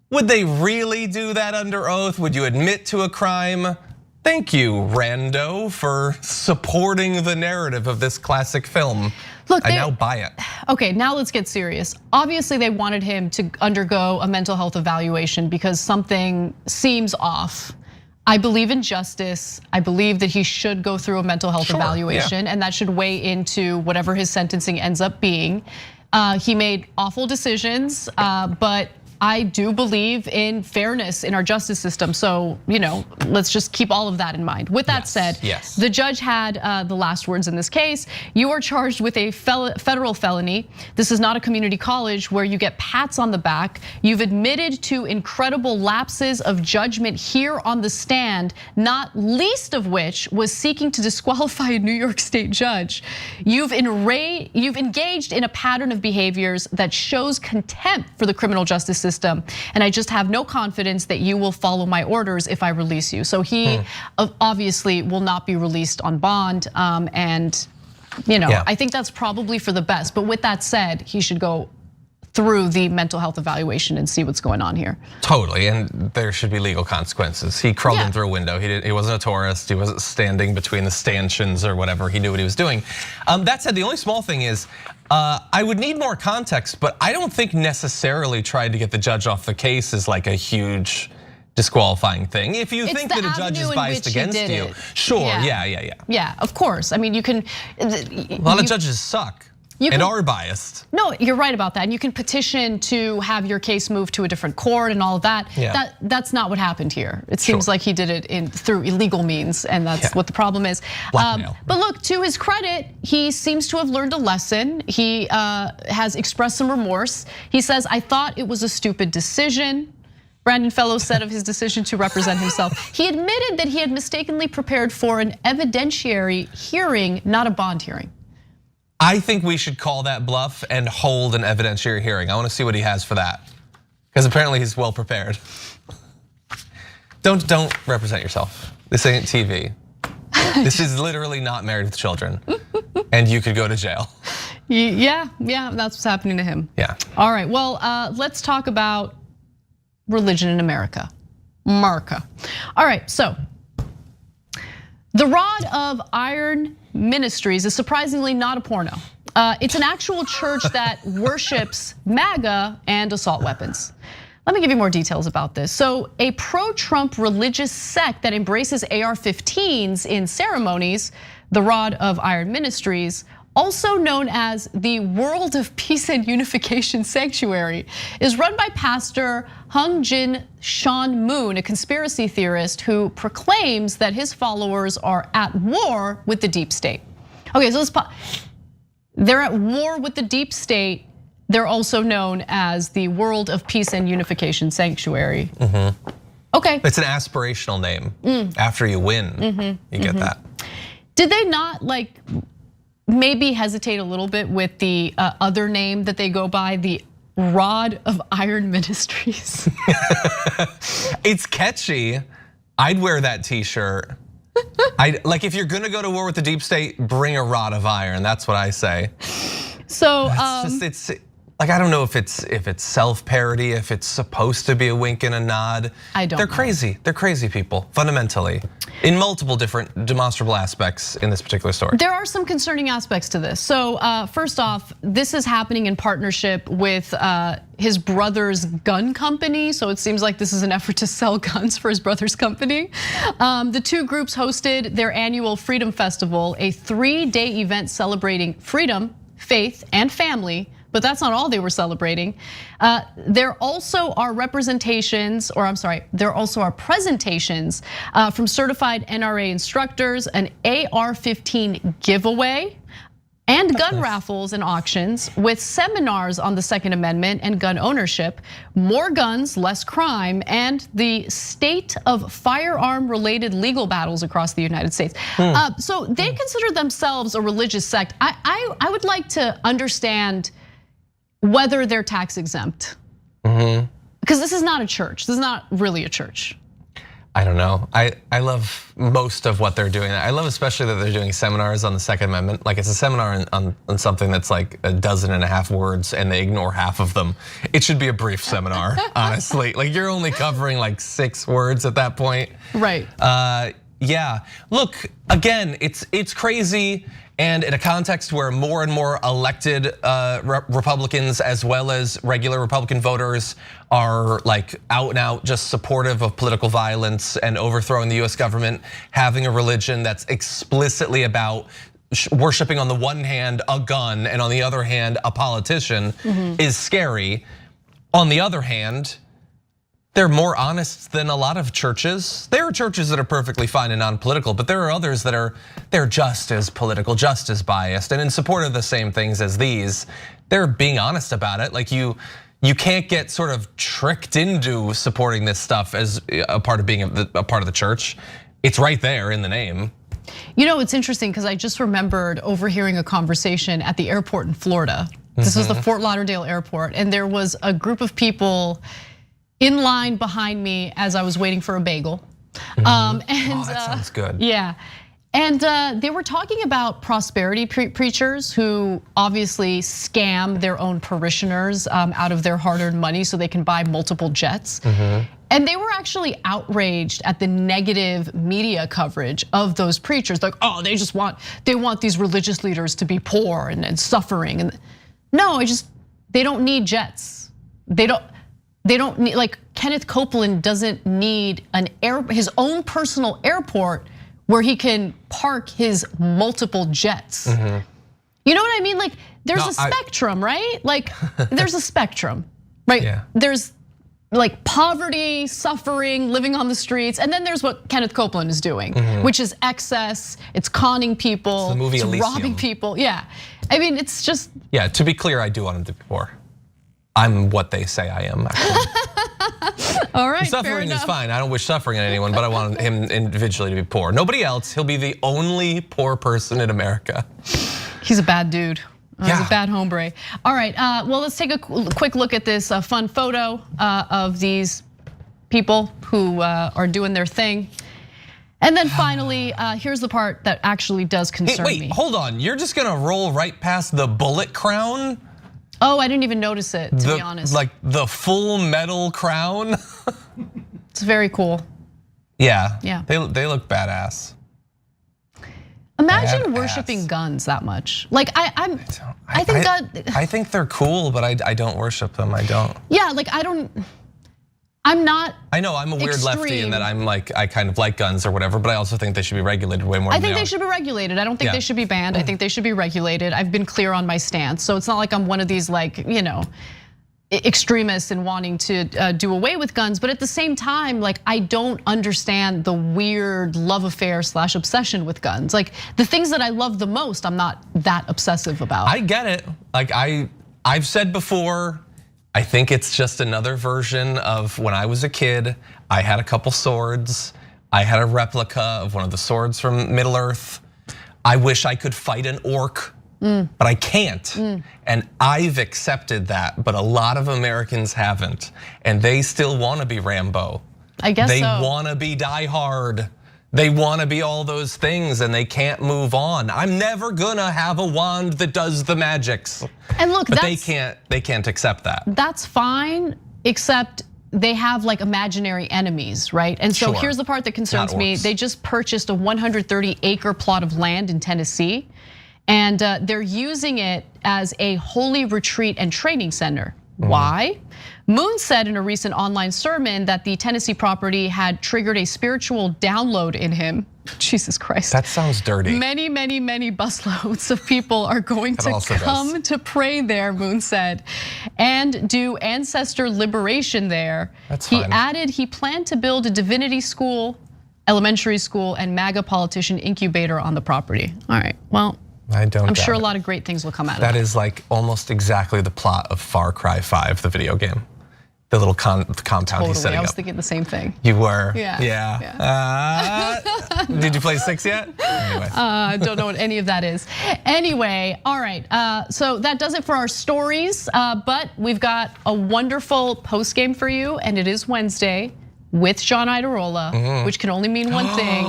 would they really do that under oath? Would you admit to a crime? Thank you, Rando, for supporting the narrative of this classic film. Look, I now buy it. Okay, now let's get serious. Obviously, they wanted him to undergo a mental health evaluation because something seems off. I believe in justice. I believe that he should go through a mental health evaluation, and that should weigh into whatever his sentencing ends up being. He made awful decisions, but I do believe in fairness in our justice system. So, let's just keep all of that in mind. With that said, the judge had the last words in this case. You are charged with a federal felony. This is not a community college where you get pats on the back. You've admitted to incredible lapses of judgment here on the stand, not least of which was seeking to disqualify a New York State judge. You've engaged in a pattern of behaviors that shows contempt for the criminal justice system, and I just have no confidence that you will follow my orders if I release you. So he obviously will not be released on bond, and I think that's probably for the best. But with that said, he should go through the mental health evaluation and see what's going on here. Totally, and there should be legal consequences. He crawled in through a window. He wasn't a tourist. He wasn't standing between the stanchions or whatever. He knew what he was doing. That said, the only small thing is, I would need more context, but I don't think necessarily trying to get the judge off the case is like a huge disqualifying thing. If you think that a judge is biased against you, sure, yeah. Yeah, of course. I mean, you can. A lot of judges suck. And are biased. No, you're right about that. And you can petition to have your case moved to a different court and all of that. That's not what happened here. It seems like he did it through illegal means, and that's what the problem is. But look, to his credit, he seems to have learned a lesson. He has expressed some remorse. He says, "I thought it was a stupid decision." Brandon Fellows said of his decision to represent himself. He admitted that he had mistakenly prepared for an evidentiary hearing, not a bond hearing. I think we should call that bluff and hold an evidentiary hearing. I want to see what he has for that, because apparently he's well prepared. Don't represent yourself. This ain't TV. This is literally not Married with Children, and you could go to jail. Yeah, that's what's happening to him. Yeah. All right, well, let's talk about religion in America. All right, so the Rod of Iron Ministries is surprisingly not a porno. It's an actual church that worships MAGA and assault weapons. Let me give you more details about this. So a pro-Trump religious sect that embraces AR-15s in ceremonies, the Rod of Iron Ministries, also known as the World of Peace and Unification Sanctuary, is run by Pastor Hung Jin Sean Moon, a conspiracy theorist who proclaims that his followers are at war with the deep state. Okay, so they're at war with the deep state. They're also known as the World of Peace and Unification Sanctuary. Okay. It's an aspirational name. After you win, you get that. Did they not maybe hesitate a little bit with the other name that they go by, the Rod of Iron Ministries? It's catchy. I'd wear that t-shirt. If you're gonna go to war with the deep state, bring a rod of iron. That's what I say. So it's I don't know if it's self-parody, if it's supposed to be a wink and a nod. They're crazy. They're crazy people, fundamentally, in multiple different demonstrable aspects in this particular story. There are some concerning aspects to this. So first off, this is happening in partnership with his brother's gun company. So it seems like this is an effort to sell guns for his brother's company. The two groups hosted their annual Freedom Festival, a 3-day event celebrating freedom, faith, and family. But that's not all they were celebrating. There also are presentations from certified NRA instructors, an AR-15 giveaway, and gun raffles and auctions with seminars on the Second Amendment and gun ownership, more guns, less crime, and the state of firearm-related legal battles across the United States. So they consider themselves a religious sect. I would like to understand whether they're tax exempt. Because this is not a church. This is not really a church. I don't know. I love most of what they're doing. I love especially that they're doing seminars on the Second Amendment. Like it's a seminar on something that's like 12.5 words and they ignore half of them. It should be a brief seminar, honestly. Like you're only covering like 6 words at that point. Right. Yeah, look, again, it's crazy. And in a context where more and more elected Republicans as well as regular Republican voters are like out and out just supportive of political violence and overthrowing the US government, having a religion that's explicitly about worshiping on the one hand a gun and on the other hand a politician is scary. On the other hand, they're more honest than a lot of churches. There are churches that are perfectly fine and non-political, but there are others that they're just as political, just as biased, and in support of the same things as these. They're being honest about it. Like you can't get sort of tricked into supporting this stuff as a part of being a part of the church. It's right there in the name. You know, it's interesting because I just remembered overhearing a conversation at the airport in Florida. This was the Fort Lauderdale airport, and there was a group of people in line behind me as I was waiting for a bagel. That sounds good. Yeah, and they were talking about prosperity preachers who obviously scam their own parishioners out of their hard-earned money so they can buy multiple jets. And they were actually outraged at the negative media coverage of those preachers. Like, oh, they want these religious leaders to be poor and suffering. And no, they don't need jets. They don't need, like Kenneth Copeland doesn't need his own personal airport where he can park his multiple jets. You know what I mean? Like there's a spectrum, right? Like there's a spectrum, right? Yeah. There's like poverty, suffering, living on the streets, and then there's what Kenneth Copeland is doing, which is excess. It's conning people, it's the movie Elysium. Robbing people. Yeah, I mean it's just. Yeah, to be clear, I do want him to be poor. I'm what they say I am, actually. All right, suffering is fine. I don't wish suffering on anyone, but I want him individually to be poor. Nobody else. He'll be the only poor person in America. He's a bad dude. He's Yeah. a bad hombre. All right, well, let's take a quick look at this fun photo of these people who are doing their thing. And then finally, here's the part that actually does concern me. Wait, hold on. You're just gonna roll right past the bullet crown? Oh, I didn't even notice it, to be honest. Like the full metal crown? It's very cool. Yeah, Yeah. they look badass. Imagine worshiping guns that much. Like I think they're cool, but I don't worship them. I don't. Yeah, like I'm not. I know I'm a weird lefty in that I kind of like guns or whatever, but I also think they should be regulated way more. I think they should be regulated. I don't think they should be banned. I think they should be regulated. I've been clear on my stance, so it's not like I'm one of these like extremists and wanting to do away with guns. But at the same time, like I don't understand the weird love affair / obsession with guns. Like the things that I love the most, I'm not that obsessive about. I get it. Like I've said before. I think it's just another version of when I was a kid, I had a couple swords. I had a replica of one of the swords from Middle Earth. I wish I could fight an orc, but I can't. And I've accepted that, but a lot of Americans haven't. And they still wanna be Rambo. I guess they so. wanna be Die Hard. They wanna be all those things and they can't move on. I'm never gonna have a wand that does the magics. And look, but they can't accept that. That's fine, except they have like imaginary enemies, right? And so here's the part that concerns me. They just purchased a 130-acre plot of land in Tennessee, and they're using it as a holy retreat and training center. Why? Moon said in a recent online sermon that the Tennessee property had triggered a spiritual download in him. Jesus Christ. That sounds dirty. Many busloads of people are going to come to pray there, Moon said, and do ancestor liberation there. That's he fine. added he planned to build a divinity school, elementary school, and MAGA politician incubator on the property. All right, well, I'm sure a lot of great things will come out of that. That is like almost exactly the plot of Far Cry 5, the video game. The little compound he's setting I was up. thinking the same thing. You were? Yeah. Did you play 6 yet? Anyway. I don't know what any of that is. Anyway, all right, so that does it for our stories, but we've got a wonderful post game for you, and it is Wednesday with John Idarola, which can only mean one thing.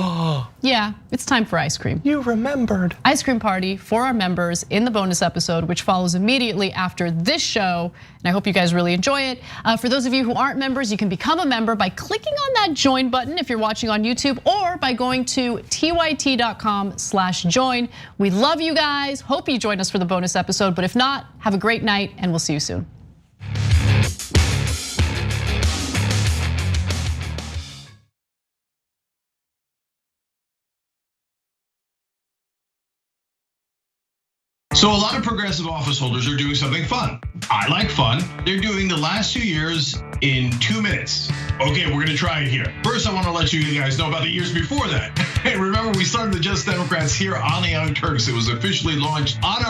Yeah, it's time for ice cream. You remembered. Ice cream party for our members in the bonus episode, which follows immediately after this show. And I hope you guys really enjoy it. For those of you who aren't members, you can become a member by clicking on that join button if you're watching on YouTube, or by going to tyt.com/join. We love you guys. Hope you join us for the bonus episode. But if not, have a great night and we'll see you soon. So a lot of progressive office holders are doing something fun. I like fun. They're doing the last 2 years in 2 minutes. Okay, we're gonna try it here. First, I wanna let you guys know about the years before that. Hey, remember we started the Just Democrats here on the Young Turks. It was officially launched on